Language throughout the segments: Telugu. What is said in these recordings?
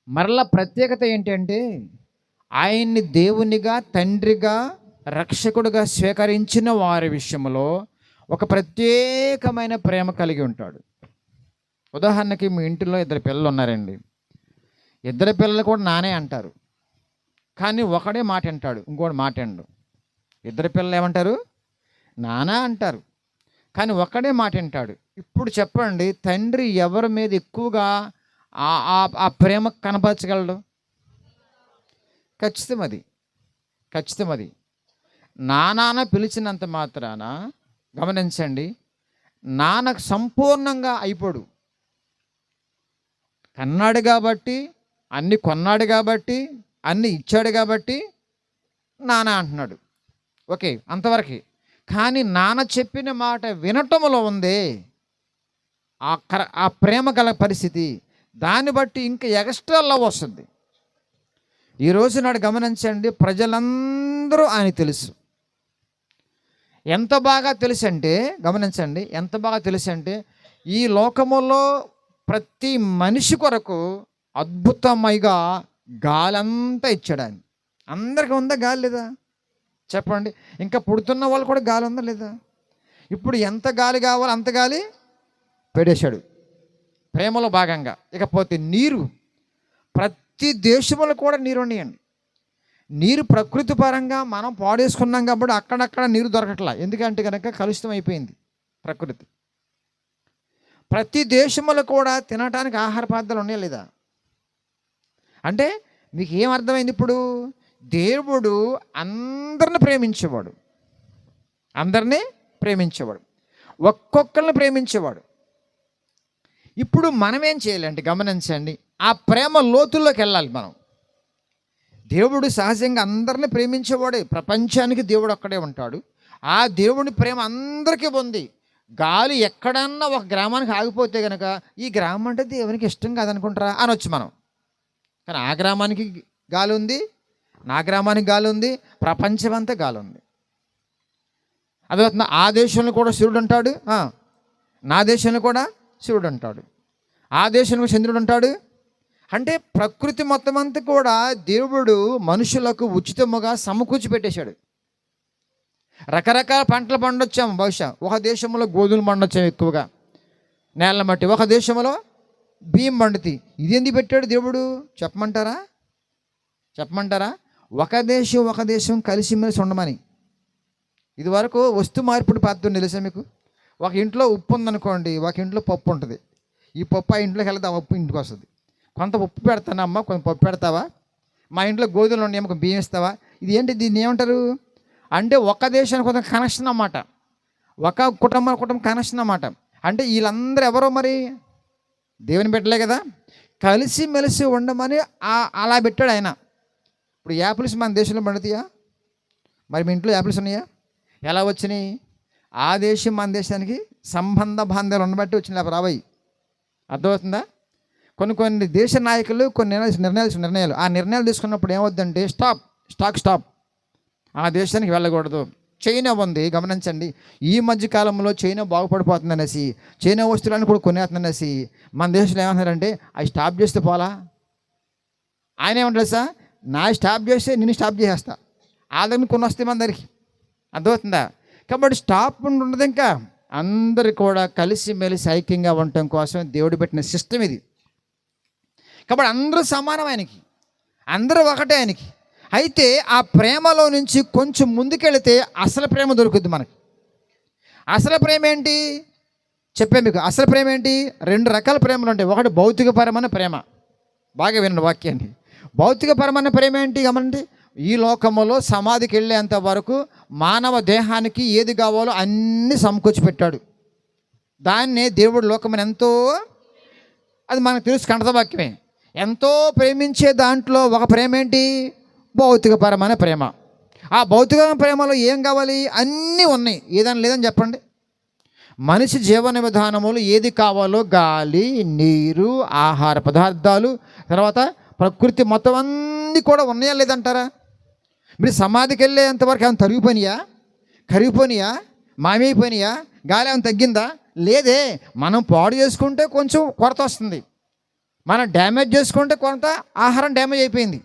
మరలా ప్రత్యేకత ఏంటంటే ఆయన్ని దేవునిగా, తండ్రిగా, రక్షకుడిగా స్వీకరించిన వారి విషయంలో ఒక ప్రత్యేకమైన ప్రేమ కలిగి ఉంటాడు. ఉదాహరణకి మీ ఇంటిలో ఇద్దరు పిల్లలు ఉన్నారండి. ఇద్దరు పిల్లలు కూడా నానే అంటారు, కానీ ఒకడే మాట వింటాడు, ఇంకోటి మాట వినడు. ఇద్దరు పిల్లలు ఏమంటారు? నానా అంటారు, కానీ ఒక్కడే మాట వింటాడు. ఇప్పుడు చెప్పండి, తండ్రి ఎవరి మీద ఎక్కువగా ఆ ప్రేమ కనపరచగలడు? ఖచ్చితం అది, ఖచ్చితం అది. నాన్న పిలిచినంత మాత్రాన గమనించండి, నాన్నకు సంపూర్ణంగా అయిపోడు. కన్నాడు కాబట్టి, అన్ని కొన్నాడు కాబట్టి, అన్ని ఇచ్చాడు కాబట్టి నాన్న అంటున్నాడు. ఓకే, అంతవరకే. కానీ నాన్న చెప్పిన మాట వినటంలో ఉందే ఆ ప్రేమ గల పరిస్థితి, దాన్ని బట్టి ఇంకా ఎక్స్ట్రా లవ్ వస్తుంది. ఈరోజు నాడు గమనించండి, ప్రజలందరూ ఆయన తెలుసు. ఎంత బాగా తెలుసు అంటే, గమనించండి, ఎంత బాగా తెలుసు అంటే, ఈ లోకములో ప్రతి మనిషి కొరకు అద్భుతమైగా గాలంతా ఇచ్చాడు ఆయన. అందరికీ ఉందా గాలి? లేదా చెప్పండి. ఇంకా పుడుతున్న వాళ్ళు కూడా గాలి ఉందా లేదా? ఇప్పుడు ఎంత గాలి కావాలో అంత గాలి పెట్టేశాడు ప్రేమలో భాగంగా. ఇకపోతే నీరు, ప్రతి దేశంలో కూడా నీరు ఉన్నాయండి. నీరు ప్రకృతి పరంగా మనం పాడేసుకున్నాం కాబట్టి అక్కడక్కడ నీరు దొరకట్లా. ఎందుకంటే కనుక కలుషితం అయిపోయింది ప్రకృతి. ప్రతి దేశంలో కూడా తినడానికి ఆహార పదార్థాలు ఉన్నాయా లేదా? అంటే మీకు ఏం అర్థమైంది ఇప్పుడు? దేవుడు అందరిని ప్రేమించేవాడు, అందరినీ ప్రేమించేవాడు, ఒక్కొక్కరిని ప్రేమించేవాడు. ఇప్పుడు మనం ఏం చేయాలంటే గమనించండి, ఆ ప్రేమ లోతుల్లోకి వెళ్ళాలి మనం. దేవుడు సహజంగా అందరిని ప్రేమించేవాడే. ప్రపంచానికి దేవుడు ఒక్కడే ఉంటాడు. ఆ దేవుని ప్రేమ అందరికీ ఉంది. గాలి ఎక్కడన్నా ఒక గ్రామానికి ఆగిపోతే కనుక ఈ గ్రామం అంటే దేవునికి ఇష్టం కాదనుకుంటారా అనొచ్చు మనం. కానీ ఆ గ్రామానికి గాలి ఉంది, నా గ్రామానికి గాలి ఉంది, ప్రపంచమంతా గాలి ఉంది. అదే ఆ దేశంలో కూడా సూర్యుడు ఉంటాడు, నా దేశంలో కూడా సూర్యుడు ఉంటాడు, ఆ దేశంలో చంద్రుడు ఉంటాడు. అంటే ప్రకృతి మొత్తం అంతా కూడా దేవుడు మనుషులకు ఉచితముగా సమకూర్చి పెట్టేశాడు. రకరకాల పంటలు పండొచ్చాము. బహుశా ఒక దేశంలో గోధుమలు పండొచ్చాము ఎక్కువగా నేలను బట్టి, ఒక దేశంలో బియ్యం పండుతి. ఇది ఎందుకు పెట్టాడు దేవుడు చెప్పమంటారా? ఒక దేశం కలిసిమెలిసి ఉండమని. ఇది వరకు వస్తు మార్పిడి పద్ధతి తెలుసా మీకు? ఒక ఇంట్లో ఉప్పు ఉందనుకోండి, ఒక ఇంట్లో పప్పు ఉంటుంది. ఈ పప్పు ఆ ఇంట్లోకి వెళ్తే ఆ ఉప్పు ఇంటికి వస్తుంది. కొంత ఉప్పు పెడతానమ్మా, కొంత పప్పు పెడతావా? మా ఇంట్లో గోధుమలు ఉన్నాయి, ఒక బియ్యం ఇస్తావా? ఇది ఏంటి, దీన్ని ఏమంటారు అంటే ఒక దేశానికి కొంత కనెక్షన్ అన్నమాట, ఒక కుటుంబం కనెక్షన్ అన్నమాట. అంటే వీళ్ళందరూ ఎవరో మరి దేవుని పెట్టలే కదా, కలిసిమెలిసి ఉండమని అలా పెట్టాడు ఆయన. ఇప్పుడు యాపిల్స్ మన దేశంలో పండుతాయా? మరి మీ ఇంట్లో యాపిల్స్ ఉన్నాయా? ఎలా వచ్చినాయి? ఆ దేశం మన దేశానికి సంబంధ బాంధాలు ఉండబట్టి వచ్చిన రావాయి. అర్థమవుతుందా? కొన్ని దేశ నాయకులు కొన్ని నిర్ణయాలు ఆ నిర్ణయాలు తీసుకున్నప్పుడు ఏమవుద్దంటే స్టాప్, ఆ దేశానికి వెళ్ళకూడదు. చైనా ఉంది, గమనించండి. ఈ మధ్య కాలంలో చైనా బాగుపడిపోతుందనేసి చైనా వస్తువులను కూడా కొనేస్తుందనేసి మన దేశంలో ఏమంటారంటే అవి స్టాప్ చేస్తే పోలా. ఆయన ఏమంటారు సార్, నా స్టాప్ చేస్తే నేను స్టాప్ చేసేస్తా, ఆదరణ కొన్ని వస్తాయి మన దగ్గరికి. అర్థమవుతుందా? కాబట్టి స్టాప్ ఉండదు. ఇంకా అందరు కూడా కలిసిమెలిసి ఐక్యంగా ఉండటం కోసం దేవుడు పెట్టిన సిస్టమ్ ఇది. కాబట్టి అందరూ సమానం ఆయనకి, అందరూ ఒకటే ఆయనకి. అయితే ఆ ప్రేమలో నుంచి కొంచెం ముందుకెళితే అసలు ప్రేమ దొరుకుద్ది మనకి. అసలు ప్రేమ ఏంటి చెప్పే మీకు? అసలు ప్రేమ ఏంటి? 2 రకాల ప్రేమలు ఉంటాయి. ఒకటి భౌతికపరమైన ప్రేమ. బాగా వినండి వాక్యాన్ని. భౌతికపరమైన ప్రేమ ఏంటి గమనండి. ఈ లోకములో సమాధికి వెళ్ళేంత వరకు మానవ దేహానికి ఏది కావాలో అన్నీ సమకూర్చి పెట్టాడు. దాన్నే దేవుడు లోకమని ఎంతో, అది మనకు తెలుసు, కంఠత వాక్యమే, ఎంతో ప్రేమించే దాంట్లో ఒక ప్రేమ ఏంటి? భౌతికపరమైన ప్రేమ. ఆ భౌతికమైన ప్రేమలో ఏం కావాలి? అన్నీ ఉన్నాయి, ఏదైనా లేదని చెప్పండి. మనిషి జీవన విధానములు ఏది కావాలో గాలి, నీరు, ఆహార పదార్థాలు, తర్వాత ప్రకృతి మొత్తం అన్నీ కూడా ఉన్నాయా లేదంటారా? మీరు సమాధికి వెళ్ళేంతవరకు ఏమైనా కరిగిపోయినాయా, మామైపోయినాయా? గాలి ఏమైనా తగ్గిందా? లేదే. మనం పాడు చేసుకుంటే కొంచెం కొరత వస్తుంది. మనం డ్యామేజ్ చేసుకుంటే కొంత ఆహారం డ్యామేజ్ అయిపోయింది,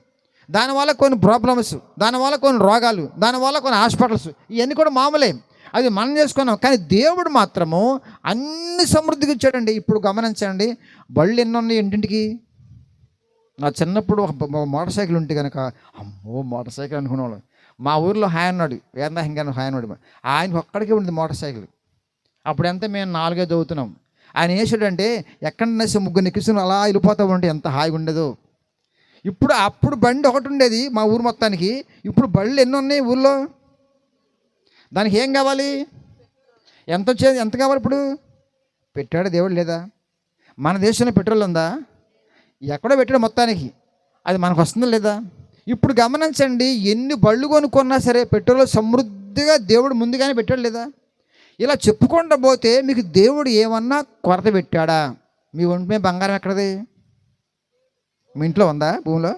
దానివల్ల కొన్ని ప్రాబ్లమ్స్, దానివల్ల కొన్ని రోగాలు, దానివల్ల కొన్ని హాస్పిటల్స్, ఇవన్నీ కూడా మామూలే. అది మనం చేసుకున్నాం. కానీ దేవుడు మాత్రము అన్ని సమృద్ధిగా ఇచ్చాడండి. ఇప్పుడు గమనించండి, బళ్ళు ఎన్ని ఉన్నాయి ఇంటింటికి. నా చిన్నప్పుడు ఒక మోటార్ సైకిల్ ఉంటే కనుక, అమ్మో మోటార్ సైకిల్ అనుకునేవాళ్ళం. మా ఊర్లో హాయ్ అన్నాడు, వేదాహింగా హాయ్ అన్నాడు, ఆయనకు ఒక్కడికే ఉంది మోటార్ సైకిల్. అప్పుడంతా మేము 4 చదువుతున్నాం. ఆయన వేసాడంటే ఎక్కడన్నా ముగ్గురు నెక్కిస్తున్న అలా వెళ్ళిపోతూ ఉంటే ఎంత హాయిగా ఉండేదో. అప్పుడు బండి ఒకటి ఉండేది మా ఊరు మొత్తానికి. ఇప్పుడు బళ్ళు ఎన్ని ఉన్నాయి ఊళ్ళో. దానికి ఏం కావాలి, ఎంత వచ్చేది, ఎంత కావాలి? ఇప్పుడు పెట్టాడు దేవుడు లేదా? మన దేశంలో పెట్రోల్ ఉందా? ఎక్కడో పెట్టాడు మొత్తానికి, అది మనకు వస్తుందా లేదా? ఇప్పుడు గమనించండి, ఎన్ని బళ్ళు కొనుక్కున్నా సరే పెట్రోల్ సమృద్ధిగా దేవుడు ముందుగానే పెట్టాడు లేదా? ఇలా చెప్పుకుంటూ పోతే మీకు దేవుడు ఏమన్నా కొరత పెట్టాడా? మీ ఒంటి మీద బంగారం ఎక్కడది? మీ ఇంట్లో ఉందా? భూమిలో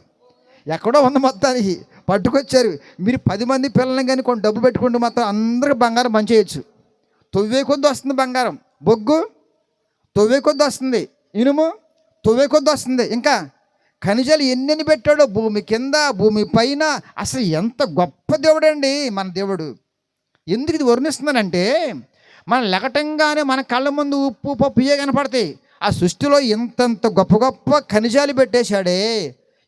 ఎక్కడో ఉంది, మొత్తానికి పట్టుకొచ్చారు. మీరు 10 మంది పిల్లల్ని కానీ కొన్ని డబ్బులు పెట్టుకుంటూ మొత్తం అందరికి బంగారం పనిచేయచ్చు. తొవ్వే కొద్ది వస్తుంది బంగారం, బొగ్గు తొవ్వే కొద్ది వస్తుంది, ఇనుము తొవ్వే కొద్ది వస్తుంది. ఇంకా ఖనిజాలు ఎన్నెన్ని పెట్టాడో భూమి కింద భూమి పైన. అసలు ఎంత గొప్ప దేవుడండి మన దేవుడు. ఎందుకు ఇది వర్ణిస్తున్నానంటే, మనం లెగటంగానే మన కళ్ళ ముందు ఉప్పు పప్పు ఇవే కనపడతాయి. ఆ సృష్టిలో ఇంతంత గొప్ప గొప్ప ఖనిజాలు పెట్టేశాడే,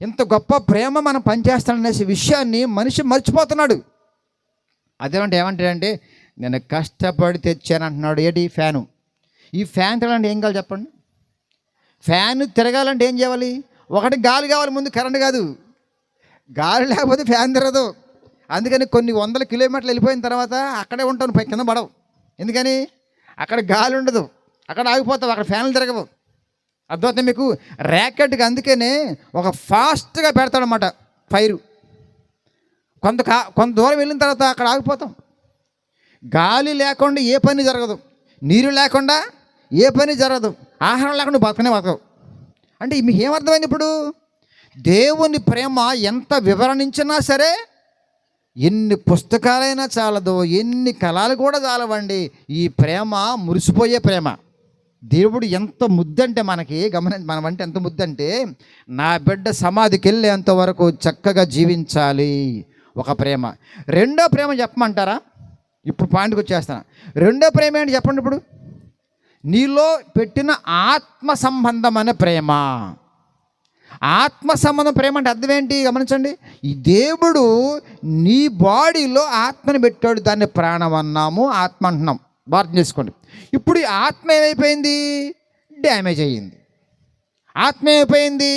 ఇంత గొప్ప ప్రేమ మనం పనిచేస్తాడనే విషయాన్ని మనిషి మర్చిపోతున్నాడు. అదేమంటే ఏమంటాడంటే, నేను కష్టపడి తెచ్చాను అంటున్నాడు. ఏంటి? ఫ్యాను. ఈ ఫ్యాన్ తిరగాలంటే ఏం కావాలి చెప్పండి? ఫ్యాన్ తిరగాలంటే ఏం చేయాలి? ఒకటి గాలి కావాలి ముందు, కరెంట్ కాదు. గాలి లేకపోతే ఫ్యాన్ తిరగదు. అందుకని కొన్ని 100 కిలోమీటర్లు వెళ్ళిపోయిన తర్వాత అక్కడే ఉంటాను, పై కింద పడవు. ఎందుకని? అక్కడ గాలి ఉండదు, అక్కడ ఆగిపోతావు, అక్కడ ఫ్యాన్లు తిరగవు. అర్థమవుతుంది మీకు? ర్యాకెట్కి అందుకనే ఒక ఫాస్ట్గా పెడతాడనమాట ఫైరు. కొంత దూరం వెళ్ళిన తర్వాత అక్కడ ఆగిపోతాం. గాలి లేకుండా ఏ పని జరగదు, నీరు లేకుండా ఏ పని జరగదు, ఆహారం లేకుండా బతకవు. అంటే మీకు ఏమర్థమైంది ఇప్పుడు? దేవుని ప్రేమ ఎంత వివరణించినా సరే, ఎన్ని పుస్తకాలైనా చాలదు, ఎన్ని కళలు కూడా చాలవండి. ఈ ప్రేమ మురిసిపోయే ప్రేమ. దేవుడు ఎంత ముద్దంటే మనకి, మనం అంటే ఎంత ముద్దంటే, నా బిడ్డ సమాధికి వెళ్ళేంత వరకు చక్కగా జీవించాలి, ఒక ప్రేమ. రెండో ప్రేమ చెప్పమంటారా? ఇప్పుడు పాయింట్కి వచ్చేస్తాను. రెండో ప్రేమ ఏంటి చెప్పండి. ఇప్పుడు నీలో పెట్టిన ఆత్మ సంబంధమైన ప్రేమ. ఆత్మ సంబంధం ప్రేమ అంటే అర్థం ఏంటి గమనించండి. ఈ దేవుడు నీ బాడీలో ఆత్మని పెట్టాడు, దాన్ని ప్రాణం అన్నాము, ఆత్మ అంటున్నాం. అర్థం చేసుకోండి. ఇప్పుడు ఈ ఆత్మ ఏమైపోయింది? డ్యామేజ్ అయ్యింది. ఆత్మ ఏమైపోయింది?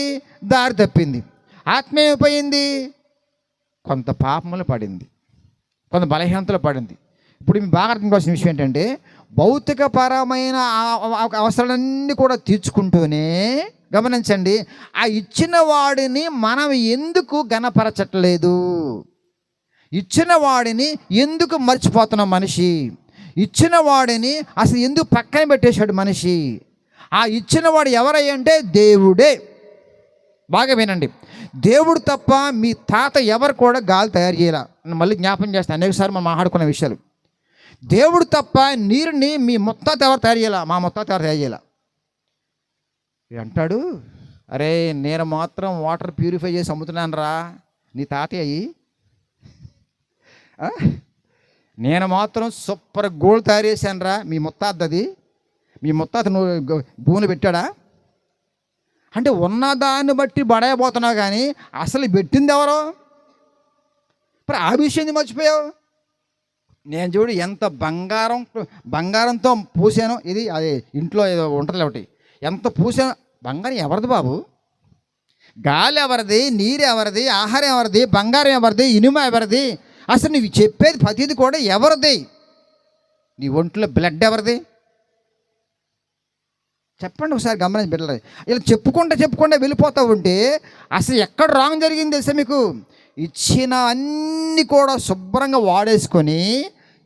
దారి తప్పింది. ఆత్మ ఏమైపోయింది? కొంత పాపములు పడింది, కొంత బలహీనతలు పడింది. ఇప్పుడు మీకు బాగా అర్థం కావాల్సిన విషయం ఏంటంటే, భౌతికపరమైన అవసరాలన్నీ కూడా తీర్చుకుంటూనే గమనించండి, ఆ ఇచ్చిన వాడిని మనం ఎందుకు గణపరచట్లేదు? ఇచ్చిన వాడిని ఎందుకు మర్చిపోతున్నాం? మనిషి ఇచ్చిన వాడిని అసలు ఎందుకు పక్కన పెట్టేశాడు మనిషి? ఆ ఇచ్చిన వాడు ఎవరయ్యంటే దేవుడే. బాగా వినండి, దేవుడు తప్ప మీ తాత ఎవరు కూడా గాలి తయారు చేయాల. మళ్ళీ జ్ఞాపం చేస్తాను, అనేకసారి మనం మాట్లాడుకున్న విషయాలు. దేవుడు తప్ప నీరుని మీ ముత్తాత ఎవరు తయారు చేయాల? మా ముత్తాత ఎవరు తయారు చేయాల అంటాడు. అరే నేను మాత్రం వాటర్ ప్యూరిఫై చేసి అమ్ముతున్నాను రా, నీ తాతయ్య అయ్యి. నేను మాత్రం సూపర్ గోల్డ్ తయారు చేశాను రా, మీ ముత్తాతది. మీ ముత్తాత నువ్వు భూమిని పెట్టాడా? అంటే ఉన్నదాన్ని బట్టి బడైపోతున్నావు, కానీ అసలు పెట్టింది ఎవరో? ఇప్పుడు ఆ విషయాన్ని మర్చిపోయావు. నేను చూడు ఎంత బంగారంతో పూసాను. ఇది అది ఇంట్లో ఏదో ఉంటుంది ఒకటి, ఎంత పూసాను. బంగారం ఎవరిది బాబు? గాలి ఎవరిది? నీరు ఎవరిది? ఆహారం ఎవరిది? బంగారం ఎవరిది? ఇనుమ ఎవరిది? అసలు నువ్వు చెప్పేది ప్రతిది కూడా ఎవరిది? నీ ఒంట్లో బ్లడ్ ఎవరిది? చెప్పండి ఒకసారి, గమనించి బిడ్డలు. ఇలా చెప్పుకుంటూ వెళ్ళిపోతూ ఉంటే అసలు ఎక్కడ రాంగ్ జరిగింది తెలుసా మీకు? ఇచ్చిన అన్నీ కూడా శుభ్రంగా వాడేసుకొని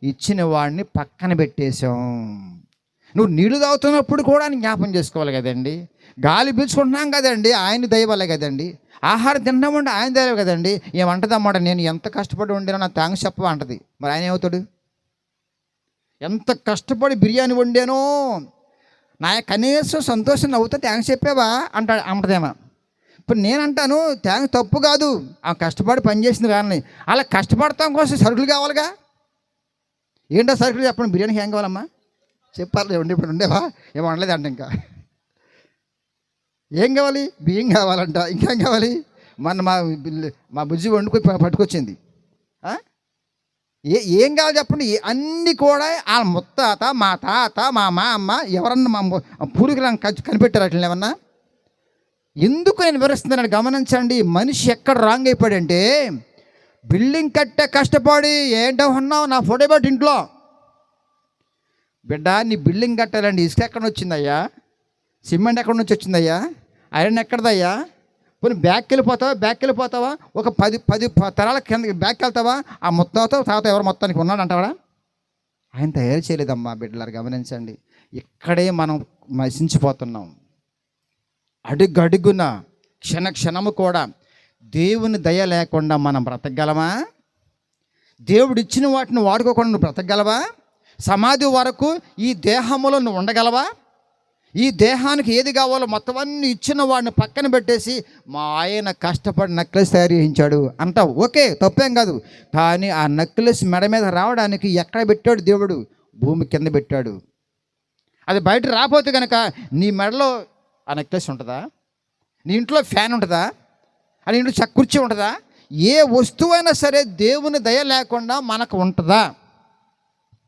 ఇచ్చిన వాడిని పక్కన పెట్టేశాం. నువ్వు నీళ్ళు తాగుతున్నప్పుడు కూడా ఆయన జ్ఞాపం చేసుకోవాలి కదండి. గాలి పీల్చుకుంటున్నాం కదండి, ఆయన దయ వల్లే కదండి. ఆహారం తిన్నామంటే ఆయన దయ కదండి. ఏమంటదన్నమాట, నేను ఎంత కష్టపడి వండానో నా థ్యాంక్స్ చెప్ప అంటది. మరి ఆయన ఏమవుతాడు? ఎంత కష్టపడి బిర్యానీ వండానో, నా కనీసం సంతోషం నవ్వుతా థ్యాంక్స్ చెప్పావా అంటాడు అంటదేమో. ఇప్పుడు నేనంటాను థ్యాంక్స్ తప్పు కాదు, ఆ కష్టపడి పని చేసింది కానీ అలా కష్టపడతాం కోసం సరుకులు కావాలిగా. ఏంటో సరుకులు చెప్పండి, బిర్యానీకి ఏం కావాలమ్మా చెప్పాలి, ఇప్పుడు ఉండేవా ఏమో అనలేదు అంట. ఇంకా ఏం కావాలి, బియ్యం కావాలంట, ఇంకేం కావాలి. మొన్న మా బుజ్జి వండుకొని పట్టుకొచ్చింది. ఏం కావాలి చెప్పండి, అన్నీ కూడా వాళ్ళ ముత్తాత మా తాత మా అమ్మ ఎవరన్నా మా పూర్వీకులను కనిపెట్టారు అట్లా ఏమన్నా. ఎందుకు నేను వివరిస్తున్నాను గమనించండి. మనిషి ఎక్కడ రాంగ్ అయిపోయాడంటే, బిల్డింగ్ కట్టే కష్టపడి ఏంటో ఉన్నావు నా ఫోటో పెట్టి ఇంట్లో. బిడ్డ నీ బిల్డింగ్ కట్టాలండి, ఇసుక ఎక్కడ వచ్చిందయ్యా, సిమెంట్ ఎక్కడి నుంచి వచ్చిందయ్యా, ఐరన్ ఎక్కడదయ్యా, పోనీ బ్యాక్కి వెళ్ళిపోతావా ఒక 10 తరాల కింద బ్యాక్కి వెళ్తావా, ఆ ముత్తాతో తాత ఎవరు మొత్తానికి ఉన్నాడు అంటావా. ఆయన తయారు చేయలేదమ్మా. బిడ్డలారు గమనించండి, ఇక్కడే మనం నశించిపోతున్నాం. అడుగడుగున క్షణము కూడా దేవుని దయ లేకుండా మనం బ్రతకగలమా? దేవుడు ఇచ్చిన వాటిని వాడుకోకుండా నువ్వు బ్రతకగలవా? సమాధి వరకు ఈ దేహంలో నువ్వు ఉండగలవా? ఈ దేహానికి ఏది కావాలో మొత్తం అన్ని ఇచ్చిన వాడిని పక్కన పెట్టేసి మా ఆయన కష్టపడి నెక్లెస్ తయారు చేయించాడు అంటావు, ఓకే తప్పేం కాదు. కానీ ఆ నెక్లెస్ మెడ మీద రావడానికి ఎక్కడ పెట్టాడు దేవుడు? భూమి కింద పెట్టాడు. అది బయట రాకపోతే కనుక నీ మెడలో ఆ నెక్లెస్ ఉంటుందా? నీ ఇంట్లో ఫ్యాన్ ఉంటుందా? అని ఇంట్లో కుర్చీ ఉంటుందా? ఏ వస్తువైనా సరే దేవుని దయ లేకుండా మనకు ఉంటుందా?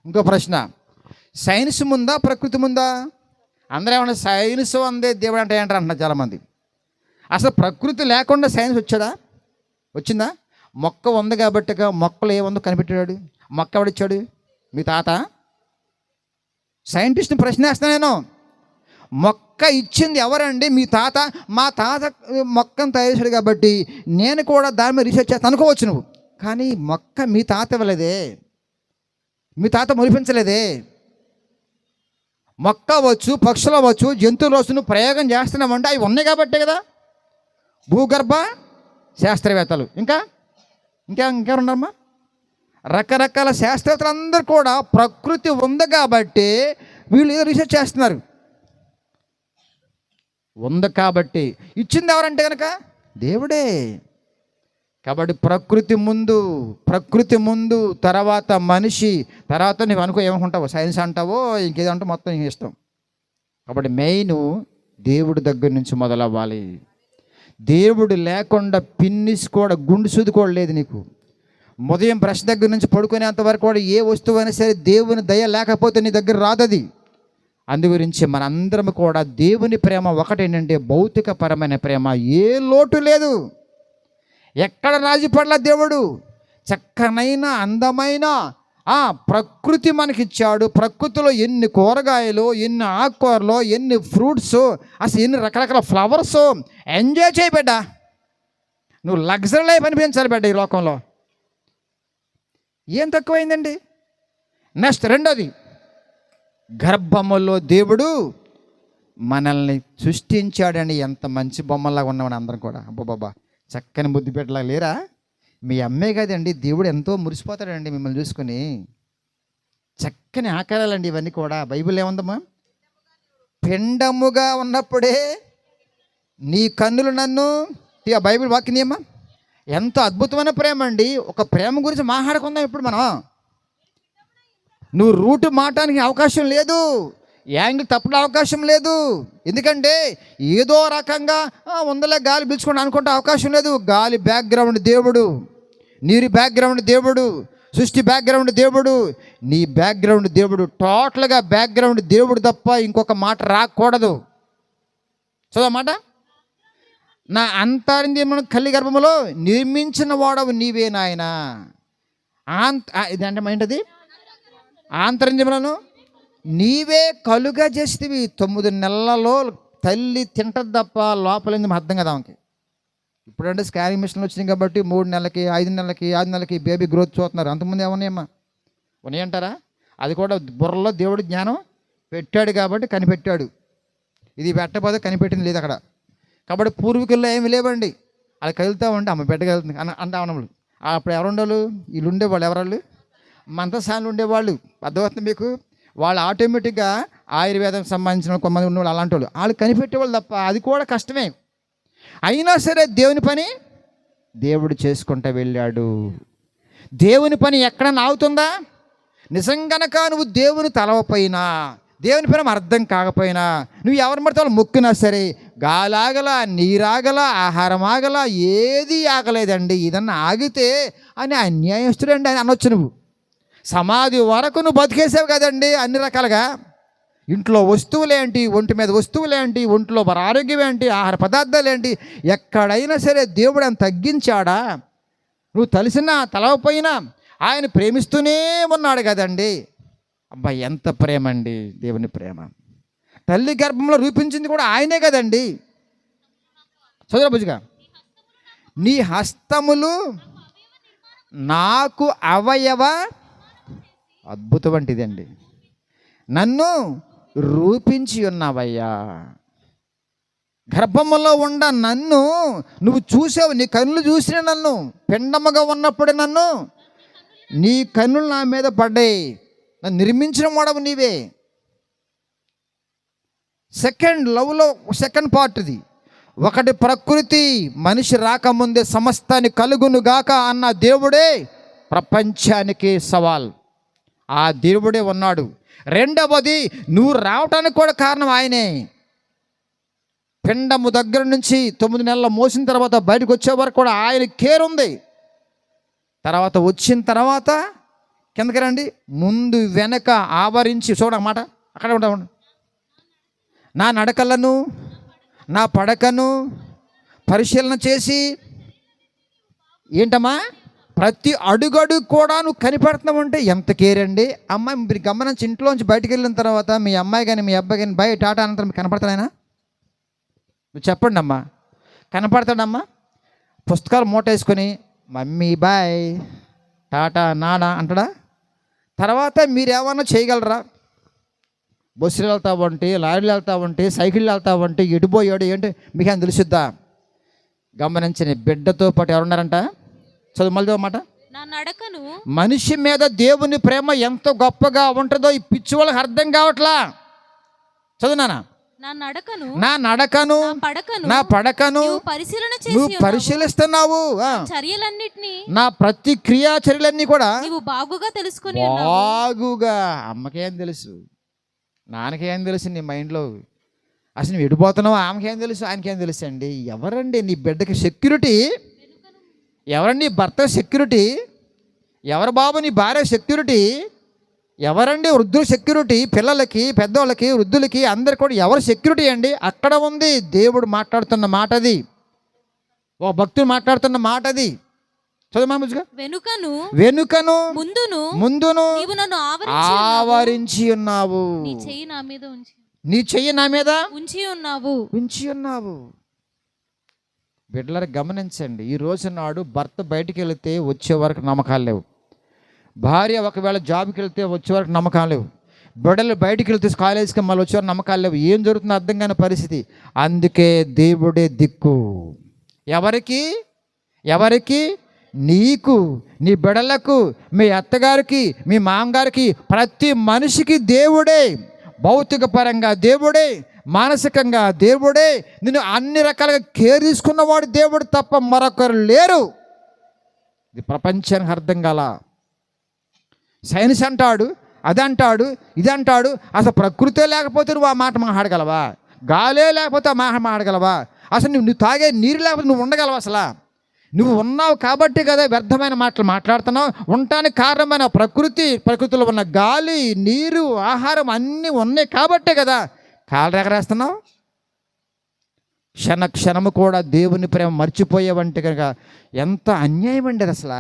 ఇంకో ప్రశ్న, సైన్స్ ముందా ప్రకృతి ముందా? అందరూ ఏమన్నా సైన్స్ అందే దేవుడు అంటే ఏంటారు అంటున్నారు చాలామంది. అసలు ప్రకృతి లేకుండా సైన్స్ వచ్చిందా? మొక్క ఉంది కాబట్టి మొక్కలు ఏముందో కనిపెట్టాడు. మొక్క ఎవడిచ్చాడు? మీ తాత. సైంటిస్ట్ని ప్రశ్న వేస్తాను నేను. మొక్క ఇచ్చింది ఎవరండి? మీ తాత. మా తాత మొక్కను తయారు చేశాడు కాబట్టి నేను కూడా దాని మీద రీసెర్చ్ చేస్తాను అనుకోవచ్చు నువ్వు. కానీ మొక్క మీ తాత ఇవ్వలేదే, మీ తాత మురిపించలేదే. మొక్క అవ్వచ్చు, పక్షులు అవ్వచ్చు, జంతువులు వచ్చు, నువ్వు ప్రయోగం చేస్తున్నావంటే అవి ఉన్నాయి కాబట్టే కదా. భూగర్భ శాస్త్రవేత్తలు ఇంకెవరున్నారమ్మా? రకరకాల శాస్త్రవేత్తలు అందరూ కూడా ప్రకృతి ఉంది కాబట్టి వీళ్ళు ఏదో రీసెర్చ్ చేస్తున్నారు. ఉంది కాబట్టి ఇచ్చింది ఎవరంటే కనుక దేవుడే. కాబట్టి ప్రకృతి ముందు తర్వాత మనిషి, తర్వాత నువ్వు అనుకో ఏమనుకుంటావో, సైన్స్ అంటావో ఇంకేదంటే మొత్తం నీకు ఇష్టం. కాబట్టి మెయిన్ దేవుడి దగ్గర నుంచి మొదలవ్వాలి. దేవుడు లేకుండా పిన్నిస్ కూడా గుండు సూది కూడా లేదు నీకు. ఉదయం బ్రష్ దగ్గర నుంచి పడుకునేంత వరకు కూడా ఏ వస్తువు అయినా సరే దేవుని దయ లేకపోతే నీ దగ్గర రాదది. అందు గురించి మనందరం కూడా దేవుని ప్రేమ ఒకటేంటంటే భౌతికపరమైన ప్రేమ. ఏ లోటు లేదు, ఎక్కడ రాజీపడల దేవుడు. చక్కనైన అందమైన ప్రకృతి మనకిచ్చాడు. ప్రకృతిలో ఎన్ని కూరగాయలు, ఎన్ని ఆకుకూరలు, ఎన్ని ఫ్రూట్స్, అసలు ఎన్ని రకరకాల ఫ్లవర్స్. ఎంజాయ్ చేయి బిడ్డ. నువ్వు లగ్జరీ లైఫ్ అనిపించాలి బిడ్డ ఈ లోకంలో. ఏం తక్కువైందండి? నెక్స్ట్ రెండోది, గర్భములో దేవుడు మనల్ని సృష్టించాడని. ఎంత మంచి బొమ్మలాగా ఉన్నామని అందరం కూడా. అబ్బా చక్కని ముద్దు పెట్టలా లేరా? మీ అమ్మే కదండి, దేవుడు ఎంతో మురిసిపోతాడండి మిమ్మల్ని చూసుకొని. చక్కని ఆకారాలండి ఇవన్నీ కూడా. బైబిల్ ఏముందమ్మా? పిండముగా ఉన్నప్పుడే నీ కన్నులు నన్ను. ఇక బైబిల్ వాక్యమా ఎంత అద్భుతమైన ప్రేమ అండి. ఒక ప్రేమ గురించి మాట్లాడుకుందాం ఇప్పుడు మనం. నువ్వు రూటు మాటానికి అవకాశం లేదు, యాంగిల్ తప్పడం అవకాశం లేదు. ఎందుకంటే ఏదో రకంగా ఉందలే గాలి పీల్చుకోండి అనుకుంటే అవకాశం లేదు. గాలి బ్యాక్గ్రౌండ్ దేవుడు, నీరు బ్యాక్గ్రౌండ్ దేవుడు, సృష్టి బ్యాక్గ్రౌండ్ దేవుడు, నీ బ్యాక్గ్రౌండ్ దేవుడు. టోటల్గా బ్యాక్గ్రౌండ్ దేవుడు తప్ప ఇంకొక మాట రాకూడదు. చదవమాట, నా అంతరింద్రియములను కల్లి గర్భములో నిర్మించిన వాడవు నీవే నాయన. ఇదంటే ఏంటది? ఆంతరింద్రియములను నీవే కలుగా చేస్తేవి. 9 నెలలలో తల్లి తింటది తప్ప లోపలింది అర్థం కదా ఆమెకి. ఇప్పుడంటే స్కానింగ్ మిషన్లు వచ్చినాయి కాబట్టి 3 నెలలకి 5 నెలలకి 6 నెలలకి బేబీ గ్రోత్ చూస్తున్నారు. అంతకుముందు ఏమన్నాయమ్మా? ఉన్నాయంటారా? అది కూడా బుర్రలో దేవుడు జ్ఞానం పెట్టాడు కాబట్టి కనిపెట్టాడు. ఇది పెట్టకపోతే కనిపెట్టింది లేదు అక్కడ. కాబట్టి పూర్వీకుల్లో ఏమి లేవండి. అది కదులుతూ ఉంటే అమ్మ పెట్టగలుగుతుంది అంటే అవనములు. అప్పుడు ఎవరు ఉండేవాళ్ళు? వీళ్ళు ఉండేవాళ్ళు. ఎవరాళ్ళు? మంత్రసానులు ఉండేవాళ్ళు. అర్థమవుతుంది మీకు? వాళ్ళు ఆటోమేటిక్గా ఆయుర్వేదం సంబంధించిన కొంతమంది ఉన్నవాళ్ళు అలాంటి వాళ్ళు కనిపెట్టేవాళ్ళు తప్ప అది కూడా కష్టమే. అయినా సరే దేవుని పని దేవుడు చేసుకుంటూ వెళ్ళాడు. దేవుని పని ఎక్కడన్నా ఆగుతుందా? నిజంగనక నువ్వు దేవుని తలవపోయినా, దేవుని పని అర్థం కాకపోయినా, నువ్వు ఎవరిని పడితే వాళ్ళు మొక్కినా సరే, గాలాగల, నీరాగల, ఆహారం ఆగల, ఏది ఆగలేదండి. ఇదన్నా ఆగితే అని అన్యాయస్తుడండి అని అనొచ్చు. నువ్వు సమాధి వరకు నువ్వు బతికేసావు కదండి అన్ని రకాలుగా. ఇంట్లో వస్తువులేంటి, ఒంటి మీద వస్తువులేంటి, ఒంట్లో ఆరోగ్యం ఏంటి, ఆహార పదార్థాలు ఏంటి, ఎక్కడైనా సరే దేవుడు అని తగ్గించాడా? నువ్వు తలిసినా తలవపోయినా ఆయన ప్రేమిస్తూనే ఉన్నాడు కదండి. అబ్బాయి ఎంత ప్రేమ అండి దేవుని ప్రేమ. తల్లి గర్భంలో రూపించింది కూడా ఆయనే కదండి. చదువు బుజ్జిగా, నీ హస్తములు నాకు అవయవ అద్భుతం వంటిదండి. నన్ను రూపించి ఉన్నావయ్యా. గర్భములో ఉండ నన్ను నువ్వు చూసావు, నీ కన్నులు చూసిన నన్ను పిండముగా ఉన్నప్పుడే నన్ను నీ కన్నులు నా మీద పడ్డాయి. నన్ను నిర్మించిన వాడవు నీవే. లవ్లో సెకండ్ పార్ట్ ఇది. ఒకటి ప్రకృతి, మనిషి రాకముందే సమస్తాన్ని కలుగును గాక అన్న దేవుడే ప్రపంచానికి సవాల్. ఆ దేవుడే ఉన్నాడు. రెండవది, నువ్వు రావటానికి కూడా కారణం ఆయనే. పిండము దగ్గర నుంచి 9 నెలలు మోసిన తర్వాత బయటకు వచ్చే వరకు కూడా ఆయన కేర్ ఉంది. తర్వాత వచ్చిన తర్వాత కిందకి రండి, ముందు వెనక ఆవరించి చూడమాట అక్కడే ఉంటామండి. నా నడకలను నా పడకను పరిశీలన చేసి ఏంటమ్మా ప్రతి అడుగడుగు కూడా నువ్వు కనిపెడుతున్నావు అంటే ఎంత కేర్ అండి. అమ్మాయి మీరు గమనించి ఇంట్లోంచి బయటకు వెళ్ళిన తర్వాత మీ అమ్మాయి కానీ మీ అబ్బాయి కానీ బయట టాటా అనంతరం మీకు కనపడతాడైనా? నువ్వు చెప్పండి అమ్మా, కనపడతాడమ్మా? పుస్తకాలు మూట వేసుకొని మమ్మీ బాయ్ టాటా నానా అంటాడా? తర్వాత మీరు ఏమన్నా చేయగలరా? బస్సులు వెళ్తావంటే, లారీలు వెళ్తావంటే, సైకిళ్ళు వెళ్తావంటే, ఎడిపోయాడు ఏంటి మీకేం తెలుసుద్దా? గమనించని బిడ్డతో పాటు ఎవరున్నారంట? చదువు మళ్ళీ మాట. నా నడకను, మనిషి మీద దేవుని ప్రేమ ఎంత గొప్పగా ఉంటుందో ఈ పిచ్చి వాళ్ళకి అర్థం కావట్లా. చదువునానా. నా నడకను నా పడకను నువ్వు పరిశీలిస్తున్నావు. నా ప్రతి క్రియాచర్యలన్నీ కూడా బాగుగా తెలుసుకుని బాగుగా. అమ్మకేం తెలుసు, నాన్నకేం తెలుసు నీ మైండ్లో? అసలు నువ్వు ఎడిపోతున్నావు, ఆమెకేం తెలుసు, ఆయనకేం తెలుసు అండి? ఎవరండి నీ బిడ్డకి సెక్యూరిటీ? ఎవరండి భర్త సెక్యూరిటీ? ఎవరు బాబు నీ భార్య సెక్యూరిటీ? ఎవరండి వృద్ధుల సెక్యూరిటీ? పిల్లలకి, పెద్దవాళ్ళకి, వృద్ధులకి అందరు కూడా ఎవరు సెక్యూరిటీ అండి? అక్కడ ఉంది దేవుడు మాట్లాడుతున్న మాట. అది ఓ భక్తుడు మాట్లాడుతున్న మాట. అది చదువు. వెనుకను ముందును ఆవరించి ఉన్నావు. నీ చెయ్యి నా మీద ఉంచి ఉన్నావు. బిడ్డలారా గమనించండి, ఈ రోజు నాడు భర్త బయటికి వెళితే వచ్చే వరకు నమ్మకాలు లేవు. భార్య ఒకవేళ జాబ్కి వెళ్తే వచ్చే వరకు నమ్మకాలు లేవు. బిడ్డలు బయటికి వెళ్తే కాలేజీకి మళ్ళీ వచ్చే వరకు నమ్మకాలు లేవు. ఏం జరుగుతుందో అర్థం కాని పరిస్థితి. అందుకే దేవుడే దిక్కు. ఎవరికి? నీకు, నీ బిడ్డలకు, మీ అత్తగారికి, మీ మామగారికి, ప్రతి మనిషికి దేవుడే. భౌతిక పరంగా దేవుడే, మానసికంగా దేవుడే. నిన్ను అన్ని రకాలుగా కేర్ తీసుకున్నవాడు దేవుడు తప్ప మరొకరు లేరు. ఇది ప్రపంచానికి అర్థం కాల. సైన్స్ అంటాడు, అదంటాడు, ఇదంటాడు. అసలు ప్రకృతే లేకపోతే నువ్వు ఆ మాట మాట్లాడగలవా? గాలే లేకపోతే ఆ మాట మాట్లాడగలవా? అసలు నువ్వు తాగే నీరు లేకపోతే నువ్వు ఉండగలవా? అసలు నువ్వు ఉన్నావు కాబట్టి కదా వ్యర్థమైన మాటలు మాట్లాడుతున్నావు. ఉండటానికి కారణమైన ప్రకృతిలో ఉన్న గాలి, నీరు, ఆహారం అన్నీ ఉన్నాయి కాబట్టే కదా కాళ్ళు ఎగరేస్తున్నావు. క్షణము కూడా దేవుని ప్రేమ మర్చిపోయేవంటే కనుక ఎంత అన్యాయం అండి అది. అసలు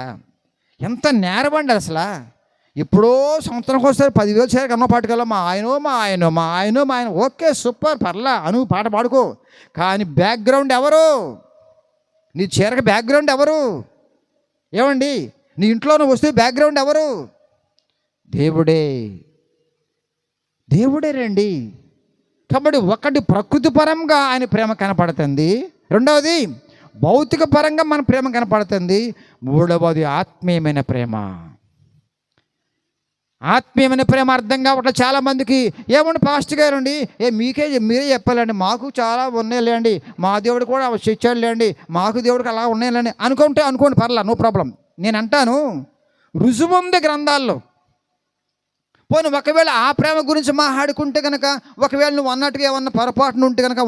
ఎంత నేరం అండి అసలు. ఎప్పుడో సంవత్సరంకి ఒకసారి 10,000 చేరకు అన్న పాటకల్లా మా ఆయన ఓకే సూపర్ పర్లా అను పాట పాడుకో. కానీ బ్యాక్గ్రౌండ్ ఎవరు? నీ చీరకు బ్యాక్గ్రౌండ్ ఎవరు? ఏమండి నీ ఇంట్లో నువ్వు వస్తే బ్యాక్గ్రౌండ్ ఎవరు? దేవుడే రండి. కాబట్టి ఒకటి ప్రకృతి పరంగా ఆయన ప్రేమ కనపడుతుంది, రెండవది భౌతిక పరంగా మన ప్రేమ కనపడుతుంది, మూడవది ఆత్మీయమైన ప్రేమ. ఆత్మీయమైన ప్రేమ అర్థం కావట్లేదు చాలామందికి. ఏమండి పాస్టర్ గారండి, మీరే చెప్పాలండి, మాకు చాలా ఉన్నాయిలేండి, మా దేవుడు కూడా ఇచ్చాడులేండి, మాకు దేవుడికి అలా ఉన్నాయిలేండి అనుకోండి, పర్లా, నో ప్రాబ్లం. నేను అంటాను, రుజువు ఉంది గ్రంథాల్లో. పోనీ ఒకవేళ ఆ ప్రేమ గురించి మాట్లాడుకుంటే కనుక, ఒకవేళ నువ్వు అన్నట్టుగా ఏమన్నా పొరపాటున ఉంటే కనుక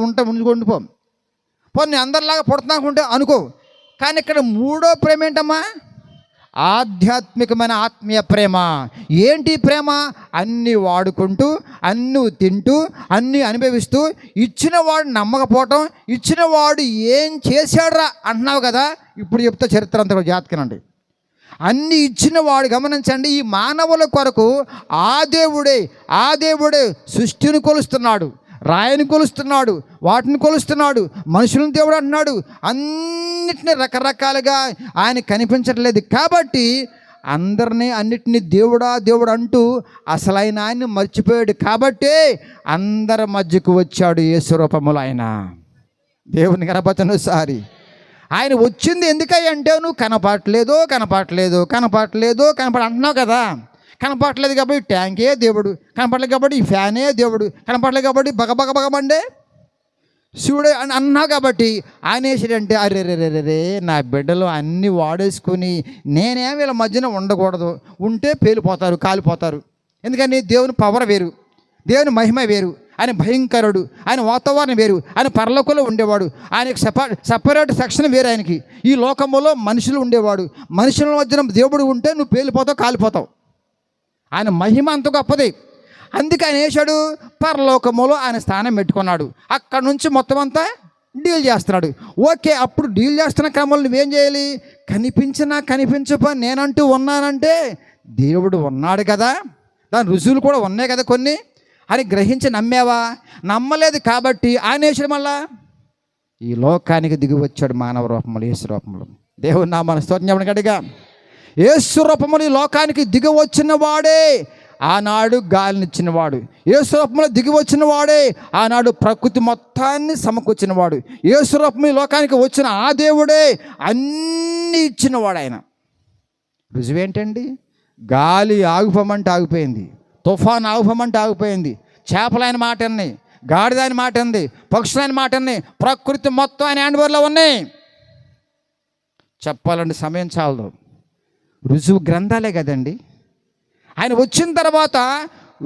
ఉండిపో. పోనీ అందరిలాగా పుడుతున్నాకుంటే అనుకో. కానీ ఇక్కడ మూడో ప్రేమ ఏంటమ్మా? ఆధ్యాత్మికమైన ఆత్మీయ ప్రేమ. ఏంటి ప్రేమ? అన్నీ వాడుకుంటూ, అన్నీ తింటూ, అన్నీ అనుభవిస్తూ, ఇచ్చిన వాడు నమ్మకపోవటం, ఇచ్చిన వాడు ఏం చేశాడురా అంటున్నావు కదా. ఇప్పుడు చెప్తే చరిత్ర అంతా జాతకనండి. అన్నీ ఇచ్చిన వాడు, గమనించండి, ఈ మానవుల కొరకు ఆ దేవుడే సృష్టిని కొలుస్తున్నాడు, రాయిని కొలుస్తున్నాడు, వాటిని కొలుస్తున్నాడు, మనుషులను దేవుడు అంటున్నాడు. అన్నిటినీ రకరకాలుగా ఆయన కనిపించట్లేదు కాబట్టి అన్నిటినీ దేవుడు అంటూ అసలు ఆయన్ని మర్చిపోయాడు. కాబట్టే అందరి మధ్యకు వచ్చాడు యేసు రూపములో. ఆయన దేవుని కనపడను సారి. ఆయన వచ్చింది ఎందుకంటే నువ్వు కనపడలేదు అంటున్నావు కదా. కనపడలేదు కాబట్టి ట్యాంకే దేవుడు, కనపడలేదు కాబట్టి ఈ ఫ్యానే దేవుడు, కనపడలేదు కాబట్టి బగబగబగమండే శివుడు అని అన్నావు కాబట్టి ఆయన వేసాడంటే, అరే నా బిడ్డలు అన్నీ వాడేసుకొని నేనేం వీళ్ళ మధ్యన ఉండకూడదు, ఉంటే పేలిపోతారు, కాలిపోతారు. ఎందుకని దేవుని పవర్ వేరు, దేవుని మహిమ వేరు, ఆయన భయంకరుడు, ఆయన వాతావరణం వేరు, ఆయన పరలోకంలో ఉండేవాడు, ఆయనకి సపరేట్ సెక్షన్ వేరు. ఆయనకి ఈ లోకంలో మనుషులు ఉండేవాడు, మనుషుల మధ్యన దేవుడు ఉంటే నువ్వు పేలిపోతావు, కాలిపోతావు. ఆయన మహిమ అంత గొప్పది. అందుకే ఆయన వేశాడు, పరలోకములో ఆయన స్థానం పెట్టుకున్నాడు. అక్కడ నుంచి మొత్తం అంతా డీల్ చేస్తున్నాడు. ఓకే, అప్పుడు డీల్ చేస్తున్న క్రమంలో నువ్వేం చేయాలి? కనిపించపో నేనంటూ ఉన్నానంటే దేవుడు ఉన్నాడు కదా, దాని రుజువులు కూడా ఉన్నాయి కదా కొన్ని అని గ్రహించి నమ్మావా? నమ్మలేదు కాబట్టి ఆయన వేసాడు మళ్ళా ఈ లోకానికి దిగి వచ్చాడు మానవ రూపంలో, యేసు రూపంలో. దేవుడు నా మన స్తోత్రం గడిగా. యేసు రూపంలో ఈ లోకానికి దిగి వచ్చిన వాడే ఆనాడు గాలినిచ్చిన వాడు, యేసు రూపంలో దిగి వచ్చిన వాడే ఆనాడు ప్రకృతి మొత్తాన్ని సమకూర్చిన వాడు, యేసు రూపంలో ఈ లోకానికి వచ్చిన ఆ దేవుడే అన్నీ ఇచ్చినవాడు. ఆయన రుజువేంటండి? గాలి ఆగిపోమంటే ఆగిపోయింది, తుఫాన్ ఆగిపోమంటే ఆగిపోయింది, చేపలైన మాట అన్ని, గాడిదాని మాట అంది, పక్షులైన మాట అన్ని, ప్రకృతి మొత్తం ఆయన హ్యాండ్వర్లో ఉన్నాయి. చెప్పాలంటే సమయం చాలదు. రుజువు గ్రంథాలే కదండి. ఆయన వచ్చిన తర్వాత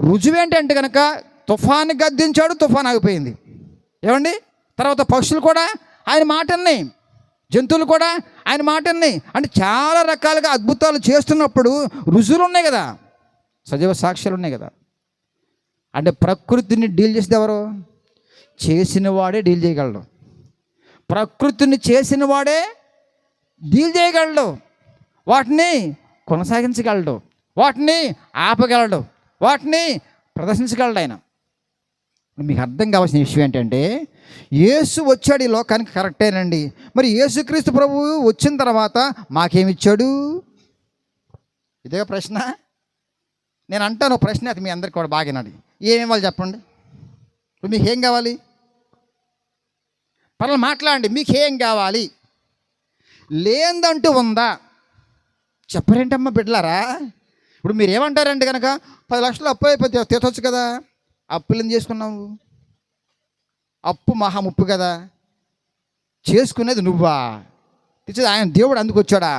రుజువేంటంటే కనుక తుఫాను గద్దించాడు, తుఫాన్ ఆగిపోయింది. ఏమండి? తర్వాత పక్షులు కూడా ఆయన మాటల్ని, జంతువులు కూడా ఆయన మాటల్ని, అంటే చాలా రకాలుగా అద్భుతాలు చేస్తున్నప్పుడు రుజువులు ఉన్నాయి కదా, సజీవ సాక్ష్యాలు ఉన్నాయి కదా. అంటే ప్రకృతిని డీల్ చేసేది ఎవరు? చేసిన వాడే డీల్ చేయగలడు. ప్రకృతిని చేసిన వాడే డీల్ చేయగలడు, వాటిని కొనసాగించగలడు, వాటిని ఆపగలడు, వాటిని ప్రదర్శించగలడు ఆయన. మీకు అర్థం కావాల్సిన విషయం ఏంటంటే, యేసు వచ్చాడు ఈ లోకానికి, కరెక్టేనండి. మరి యేసుక్రీస్తు ప్రభువు వచ్చిన తర్వాత మాకేమిచ్చాడు? ఇదే ప్రశ్న. నేను అంటాను ప్రశ్న, అది మీ అందరికి కూడా బాగా నాది. ఏమేమి వాళ్ళు చెప్పండి. ఇప్పుడు మీకు ఏం కావాలి? పర్లేదు మాట్లాడండి, మీకు ఏం కావాలి? లేదంటూ ఉందా? చెప్పరేంటమ్మా బిడ్డలారా? ఇప్పుడు మీరు ఏమంటారంటే కనుక 10 లక్షలు అప్పు అయిపోతే తీర్చొచ్చు కదా. అప్పులు ఏం చేసుకున్నావు? అప్పు మహా ముప్పు కదా. చేసుకునేది నువ్వా? తెచ్చేది ఆయన, దేవుడు అందుకు వచ్చాడా?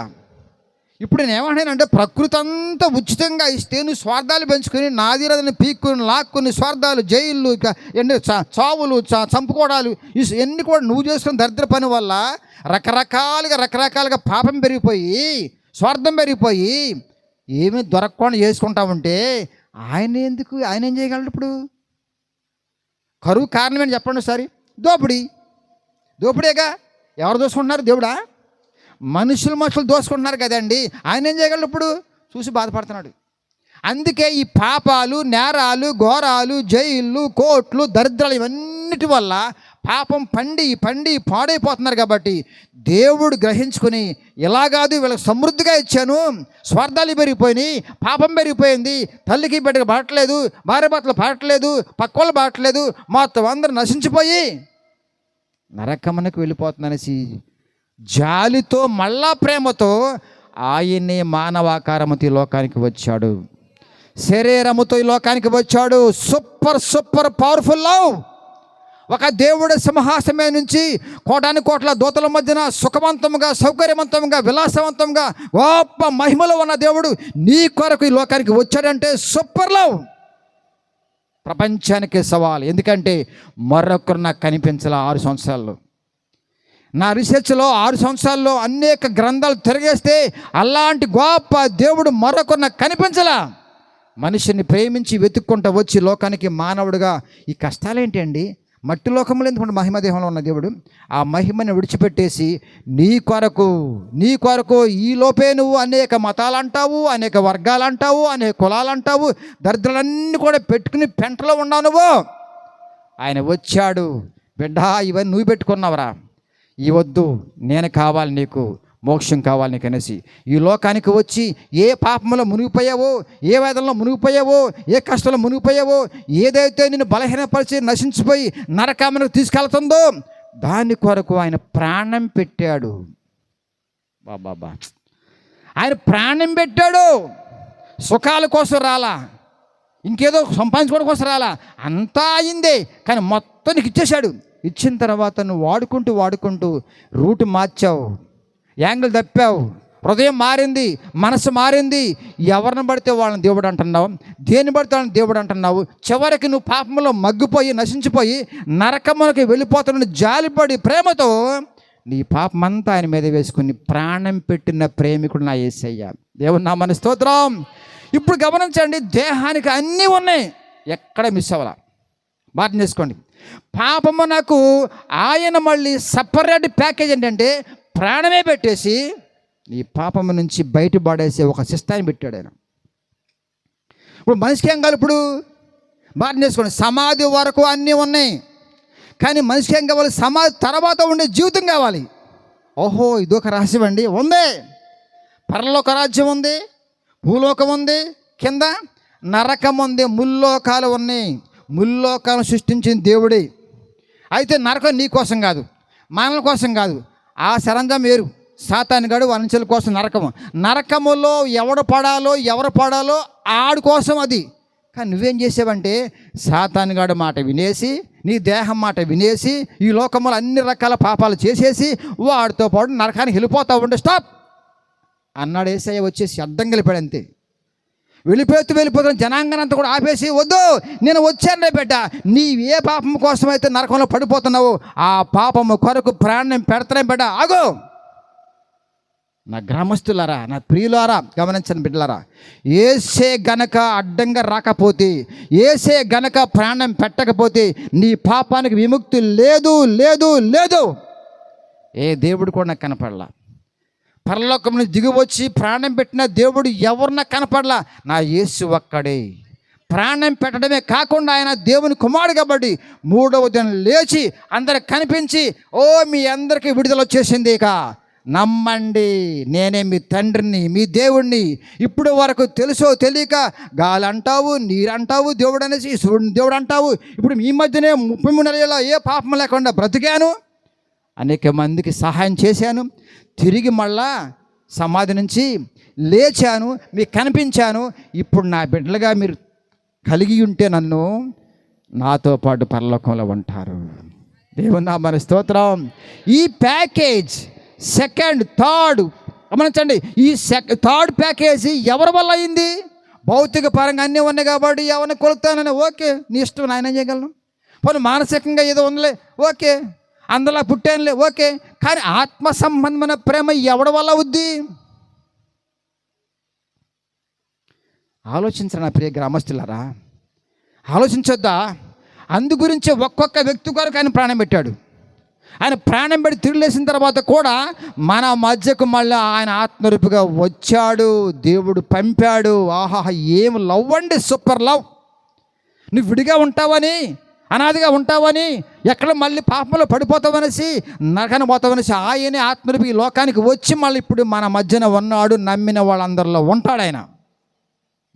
ఇప్పుడు నేను ఏమంటానంటే, ప్రకృతి అంతా ఉచితంగా ఇస్తే నువ్వు స్వార్థాలు పెంచుకొని, నాదిరదని పీక్కుని లాక్కుని స్వార్థాలు, జైళ్ళు, ఎన్ని చావులు, చంపుకోవడాలు, ఇవన్నీ కూడా నువ్వు చేసుకున్న దరిద్ర పని వల్ల రకరకాలుగా పాపం పెరిగిపోయి, స్వార్థం పెరిగిపోయి, ఏమీ దొరకకుండా చేసుకుంటా ఉంటే ఆయన ఏం చేయగలడు? ఇప్పుడు కరువు కారణం ఏంటి చెప్పండి ఒకసారి? దోపిడేగా. ఎవరు దోసుకుంటున్నారు? దేవుడా? మనుషులు దోసుకుంటున్నారు కదండి. ఆయన ఏం చేయగలడు? ఇప్పుడు చూసి బాధపడుతున్నాడు. అందుకే ఈ పాపాలు, నేరాలు, ఘోరాలు, జైళ్ళు, కోట్లు, దరిద్రాలు ఇవన్నిటి వల్ల పాపం పండి పాడైపోతున్నారు. కాబట్టి దేవుడు గ్రహించుకొని, ఇలా కాదు, వీళ్ళకి సమృద్ధిగా ఇచ్చాను, స్వార్థాలు పెరిగిపోయినాయి, పాపం పెరిగిపోయింది, తల్లికి బిడ్డకి పడట్లేదు, భార్య భర్తలు పడట్లేదు, పక్కోళ్ళు పడట్లేదు, మొత్తం అందరూ నశించిపోయి నరకమునకు వెళ్ళిపోతుందనేసి జాలితో మళ్ళా ప్రేమతో ఆయనే మానవాకారముతో లోకానికి వచ్చాడు. శరీరముతో ఈ లోకానికి వచ్చాడు. Super powerful love. ఒక దేవుడి సింహాసమే నుంచి కోటాను కోట్ల దూతల మధ్యన సుఖవంతంగా, సౌకర్యవంతంగా, విలాసవంతంగా, గొప్ప మహిమలో ఉన్న దేవుడు నీ కొరకు ఈ లోకానికి వచ్చాడంటే సూపర్ లవ్. ప్రపంచానికి సవాల్. ఎందుకంటే మరొకరు నాకు కనిపించాల 6 సంవత్సరాల్లో. నా రీసెర్చ్లో 6 సంవత్సరాల్లో అనేక గ్రంథాలు తిరిగేస్తే అలాంటి గొప్ప దేవుడు మరొకరు నాకు కనిపించలా. మనిషిని ప్రేమించి వెతుక్కుంటూ వచ్చి లోకానికి మానవుడిగా ఈ కష్టాలేంటి అండి? మట్టి లోకంలో ఎందుకంటే మహిమ దేహంలో ఉన్న దేవుడు ఆ మహిమని విడిచిపెట్టేసి నీ కొరకు ఈ లోపే నువ్వు అనేక మతాలు అంటావు, అనేక వర్గాలు అంటావు, అనేక కులాలు అంటావు, దరిద్రాలన్నీ కూడా పెట్టుకుని పెంటలో ఉన్నావు నువ్వు. ఆయన వచ్చాడు, బిడ్డ ఇవన్నీ నువ్వు పెట్టుకున్నావురా, ఇవద్దు, నేను కావాలి, నీకు మోక్షం కావాలి నీకు అనేసి ఈ లోకానికి వచ్చి ఏ పాపంలో మునిగిపోయావో, ఏ వేదనలో మునిగిపోయావో, ఏ కష్టంలో మునిగిపోయావో, ఏదైతే నిన్ను బలహీనపరిచి నశించిపోయి నరకామనకు తీసుకెళ్తుందో దాని కొరకు ఆయన ప్రాణం పెట్టాడు. బాబా, ఆయన ప్రాణం పెట్టాడు. సుఖాల కోసం రాలా, ఇంకేదో సంపాదించుకోవడం కోసం రాలా, అంతా అయిందే. కానీ మొత్తం నీకు ఇచ్చేశాడు. ఇచ్చిన తర్వాత నువ్వు వాడుకుంటూ రూట్ మార్చావు, యాంగిల్ తప్పావు, హృదయం మారింది, మనసు మారింది. ఎవరిని పడితే వాళ్ళని దేవుడు అంటున్నావు, దేని పడితే వాళ్ళని దేవుడు అంటున్నావు. చివరికి నువ్వు పాపంలో మగ్గిపోయి నశించిపోయి నరకమునకి వెళ్ళిపోతున్న జాలిపడి ప్రేమతో నీ పాపమంతా ఆయన మీద వేసుకుని ప్రాణం పెట్టిన ప్రేమికుడు నా యేసయ్య. దేవుని నామమున స్తోత్రం. ఇప్పుడు గమనించండి, దేహానికి అన్నీ ఉన్నాయి, ఎక్కడ మిస్ అవ్వాల. బాధ చేసుకోండి. పాపము నాకు ఆయన మళ్ళీ సపరేట్ ప్యాకేజ్ ఏంటంటే ప్రాణమే పెట్టేసి ఈ పాపము నుంచి బయటపడేసి ఒక సిస్టాన్ని పెట్టాడు ఆయన. ఇప్పుడు మనిషికి ఏం కావాలి? ఇప్పుడు బాధ చేసుకోండి, సమాధి వరకు అన్నీ ఉన్నాయి, కానీ మనిషికి ఏం కావాలి? సమాధి తర్వాత ఉండే జీవితం కావాలి. ఓహో, ఇదొక రహస్యం అండి. ఉంది, పరలోక రాజ్యం ఉంది, భూలోకం ఉంది, కింద నరకం ఉంది, ముల్లోకాలు ఉన్నాయి. ముల్లోకాలను సృష్టించిన దేవుడే. అయితే నరకం నీ కోసం కాదు, మనల కోసం కాదు. ఆ సరంజం వేరు, సాతానుగాడు వంచల కోసం నరకములో ఎవరు పడాలో ఆడి కోసం అది. కానీ నువ్వేం చేసావంటే సాతానుగాడు మాట వినేసి, నీ దేహం మాట వినేసి, ఈ లోకంలో అన్ని రకాల పాపాలు చేసేసి వాడితో పాటు నరకానికి వెళ్ళిపోతావు ఉంటే స్టాప్ అన్నాడు యేసయ్య. వచ్చేసి అడ్డం గెలిపాడు అంతే. వెళ్ళిపోతున్న జనాంగనంతా కూడా ఆపేసి, వద్దు, నేను వచ్చాను రే బిడ్డ, నీ ఏ పాపం కోసమైతే నరకంలో పడిపోతున్నావు ఆ పాపము కొరకు ప్రాణం పెడతానే బిడ్డ, ఆగో. నా గ్రామస్తులారా, నా ప్రియులారా, గమనించండి బిడ్డలారా, ఏసే గనక అడ్డంగా రాకపోతే, ఏసే గనక ప్రాణం పెట్టకపోతే నీ పాపానికి విముక్తి లేదు లేదు లేదు. ఏ దేవుడు కూడా నాకు కనపడలా. పరలోకం నుంచి దిగి వచ్చి ప్రాణం పెట్టిన దేవుడు ఎవరినా కనపడలా. నా యేసు ఒక్కడే. ప్రాణం పెట్టడమే కాకుండా ఆయన దేవుని కుమారుడు కాబట్టి 3వ దినం లేచి అందరికి కనిపించి, ఓ మీ అందరికీ విడుదల వచ్చేసింది, ఇక నమ్మండి, నేనే మీ తండ్రిని, మీ దేవుణ్ణి. ఇప్పుడు వరకు తెలుసో తెలియక గాలి అంటావు, నీరు అంటావు, దేవుడు అనేసి సూర్యుని దేవుడు అంటావు. ఇప్పుడు మీ మధ్యనే 33 ఏళ్ళ ఏ పాపం లేకుండా బ్రతికాను, అనేక మందికి సహాయం చేశాను, తిరిగి మళ్ళా సమాధి నుంచి లేచాను, మీకు కనిపించాను. ఇప్పుడు నా బిడ్డలుగా మీరు కలిగి ఉంటే నన్ను నాతో పాటు పరలోకంలో ఉంటారు. దేవుని నామమున స్తోత్రం. ఈ ప్యాకేజ్ సెకండ్, థర్డ్ గమనించండి, ఈ థర్డ్ ప్యాకేజీ ఎవరి వల్ల అయింది? భౌతిక పరంగా అన్నీ ఉన్నాయి కాబట్టి ఎవరిని కొలుతానని, ఓకే, నీ ఇష్టం, నాయన చేయగలను. పోనీ మానసికంగా ఏదో ఉందిలే, ఓకే, అందులో పుట్టానులే, ఓకే. కానీ ఆత్మ సంబంధమైన ప్రేమ ఎవడి వల్ల అవుద్ది? ఆలోచించరా నా ప్రియ గ్రామస్తులారా, ఆలోచించొద్దా? అందు గురించి ఒక్కొక్క వ్యక్తి కొరకు ఆయన ప్రాణం పెట్టాడు. ఆయన ప్రాణం పెట్టి తిరిగి లేచిన తర్వాత కూడా మన మధ్యకు మళ్ళీ ఆయన ఆత్మరూపిగా వచ్చాడు, దేవుడు పంపాడు. ఆహా, ఏం లవ్ అండి, సూపర్ లవ్. నువ్వు విడిగా ఉంటావని, అనాదిగా ఉంటావని, ఎక్కడ మళ్ళీ పాపంలో పడిపోతావనేసి, నరకానికి పోతావనేసి ఆయనే ఆత్మరూపి ఈ లోకానికి వచ్చి మళ్ళీ ఇప్పుడు మన మధ్యన ఉన్నాడు. నమ్మిన వాళ్ళందరిలో ఉంటాడు ఆయన.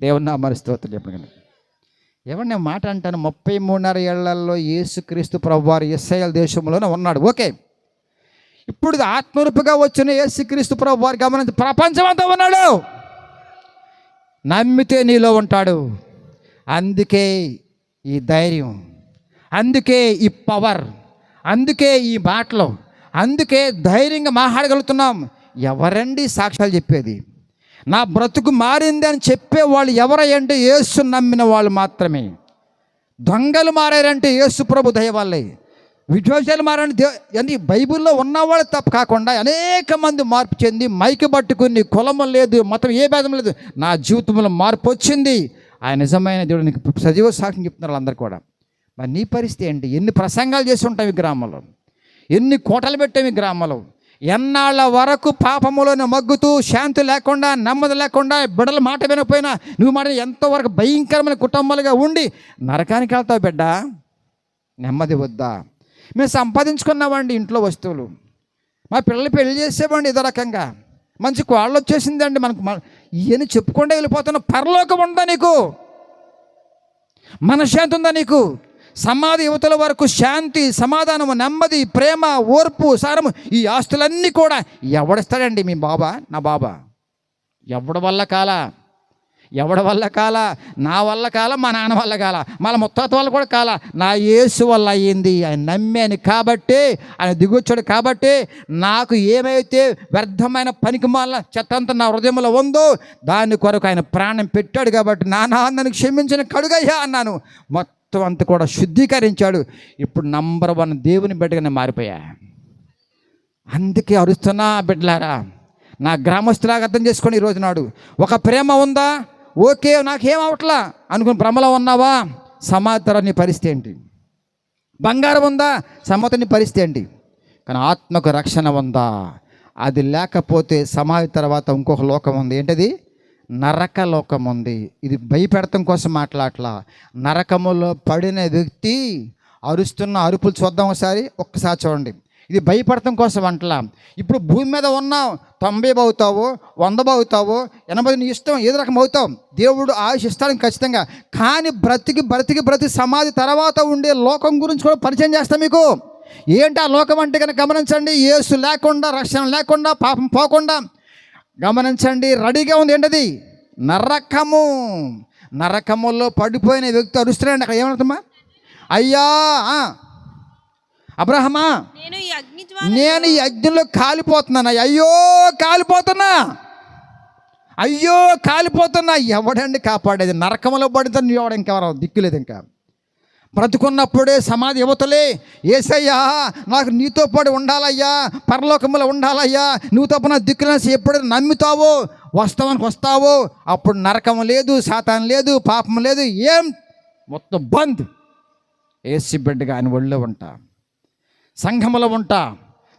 దేవుని నామమున స్తోత్రం చెప్పండి. ఎవరు నేను మాట అంటాను, 33.5 ఏళ్లలో యేసుక్రీస్తు ప్రభువారు ఇశ్రాయేలు దేశంలోనే ఉన్నాడు, ఓకే. ఇప్పుడు ఆత్మరూపిగా వచ్చిన యేసుక్రీస్తు ప్రభువారు గమనించి ప్రపంచమంతా ఉన్నాడు. నమ్మితే నీలో ఉంటాడు. అందుకే ఈ ధైర్యం, అందుకే ఈ పవర్, అందుకే ఈ మాటలు, అందుకే ధైర్యంగా మాట్లాడగలుగుతున్నాం. ఎవరండి సాక్ష్యాలు చెప్పేది? నా బ్రతుకు మారింది అని చెప్పేవాళ్ళు ఎవరంటే యేసు నమ్మిన వాళ్ళు మాత్రమే. దొంగలు మారారంటే యేసు ప్రభు దయ వల్లే. విద్వేషాలు మారని అని బైబిల్లో ఉన్నవాళ్ళు తప్ప కాకుండా అనేక మంది మార్పు చెంది మైకి పట్టుకుని కులము లేదు, మతం ఏ భేదం లేదు, నా జీవితంలో మార్పు వచ్చింది. ఆయన నిజమైన దేవుడు నీకు సజీవ సాక్ష్యం చెప్తున్నారు వాళ్ళందరూ కూడా. మరి నీ పరిస్థితి ఏంటి? ఎన్ని ప్రసంగాలు చేసి ఉంటాం ఈ గ్రామంలో, ఎన్ని కోటలు పెట్టాం ఈ గ్రామంలో. ఎన్నాళ్ళ వరకు పాపములోనే మగ్గుతూ శాంతి లేకుండా, నెమ్మది లేకుండా, బిడ్డల మాట వినకపోయినా నువ్వు మాట ఎంతవరకు భయంకరమైన కుటుంబాలుగా ఉండి నరకానికి వెళ్తావు బిడ్డ. నెమ్మది వద్దా? మేము సంపాదించుకున్నామండి ఇంట్లో వస్తువులు, మా పిల్లలు పెళ్లి చేసేవాడిని ఇదో రకంగా, మంచి కోళ్ళు వచ్చేసిందండి మనకు, ఇవన్నీ చెప్పుకుంటే వెళ్ళిపోతున్నా. పరలోకం ఉందా నీకు? మనశ్శాంతి ఉందా నీకు? సమాధి యువతల వరకు శాంతి, సమాధానము, నెమ్మది, ప్రేమ, ఓర్పు, సారము, ఈ ఆస్తులన్నీ కూడా ఎవడిస్తాడండి? మీ బాబా? నా బాబా? ఎవడి వల్ల కాలా? ఎవడి వల్ల కాల? నా వల్ల కాల, మా నాన్న వల్ల కాల, మళ్ళీ ముత్తాత వల్ల కూడా కాల, నా యేసు వల్ల అయ్యింది. ఆయన నమ్మాను కాబట్టి, ఆయన దిగొచ్చాడు కాబట్టి, నాకు ఏమైతే వ్యర్థమైన పనికి మాల చెత్తంతా నా హృదయంలో ఉందో దాని కొరకు ఆయన ప్రాణం పెట్టాడు కాబట్టి, నాన్న నన్ను క్షమించిన కడుగయ్యా అన్నాను. మొత్తం అంతా కూడా శుద్ధీకరించాడు. ఇప్పుడు నంబర్ 1 దేవుని బిడ్డగా నేను మారిపోయా. అందుకే అరుస్తున్నా బిడ్డలారా, నా గ్రామస్తులాగా అర్థం చేసుకొని ఈరోజు నాడు ఒక ప్రేమ ఉందా? ఓకే, నాకేం అవట్లా అనుకుని భ్రమలో ఉన్నావా? సమాధానం నీ పరిస్థితి ఏంటి? బంగారం ఉందా? సమాధానం నీ పరిస్థితి ఏంటి? కానీ ఆత్మకు రక్షణ ఉందా? అది లేకపోతే సమాధి తర్వాత ఇంకొక లోకం ఉంది. ఏంటది? నరక లోకం ఉంది. ఇది భయపెడతం కోసం మాట్లాడలా. నరకములో పడిన వ్యక్తి అరుస్తున్న అరుపులు చూద్దాం ఒక్కసారి చూడండి. ఇది భయపడటం కోసం అంటలా. ఇప్పుడు భూమి మీద ఉన్నావు, 90 అవుతావు, 100 అవుతావు, 80 నీ ఇష్టం, ఏదో రకం అవుతావు. దేవుడు ఆయుష్ ఇస్తాడు ఖచ్చితంగా. కానీ బ్రతికి సమాధి తర్వాత ఉండే లోకం గురించి కూడా పరిచయం చేస్తాం మీకు. ఏంటి ఆ లోకం అంటే కనుక గమనించండి. యేసు లేకుండా, రక్షణ లేకుండా, పాపం పోకుండా గమనించండి, రెడీగా ఉంది. ఏంటది? నరకము. నరకములో పడిపోయిన వ్యక్తి అరుస్తున్నాడు. అక్కడ ఏమవుతుందమ్మా? అయ్యా అబ్రహమా, నేను ఈ అగ్నిలో కాలిపోతున్నాను, అయ్యో కాలిపోతున్నా. ఎవడండి కాపాడేది? నరకంలో పడితే నువ్వు ఎవడ, ఇంకెవరో దిక్కులేదు. ఇంకా బ్రతుకున్నప్పుడే సమాధి యువతలే, యేసయ్యా నాకు నీతో పాటు ఉండాలయ్యా, పరలోకములో ఉండాలయ్యా, నువ్వు తప్ప నా దిక్కులేసి ఎప్పుడైనా నమ్ముతావో వస్తావో అప్పుడు నరకం లేదు, సాతాను లేదు, పాపం లేదు, ఏం మొత్తం బంద్. యేసు బిడ్డగా ఆయన ఒళ్ళో ఉంటా, సంఘములో ఉంటా,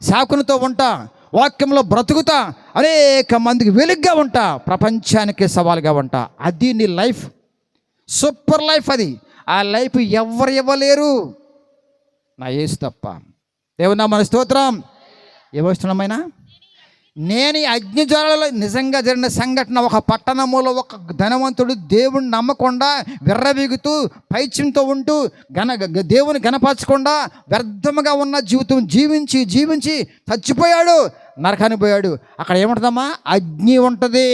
సాకునితో ఉంటా, వాక్యంలో బ్రతుకుతా, అనేక మందికి వెలుగ్గా ఉంటా, ప్రపంచానికి సవాల్గా ఉంటా. అది నీ లైఫ్, సూపర్ లైఫ్. అది ఆ లైఫ్ ఎవరు ఇవ్వలేరు, నా యేసు తప్ప. దేవునా మన స్తోత్రం. ఏమొస్తున్నామైనా నేను ఈ అగ్ని జ్వాలలో నిజంగా జరిగిన సంఘటన. ఒక పట్టణములో ఒక ధనవంతుడు దేవుని నమ్మకుండా విర్రవీగుతూ పైచ్యంతో ఉంటూ దేవుని గణపరచకుండా వ్యర్థముగా ఉన్న జీవితం జీవించి చచ్చిపోయాడు, నరకానికి పోయాడు. అక్కడ ఏముంటుందమ్మా? అగ్ని ఉంటుంది.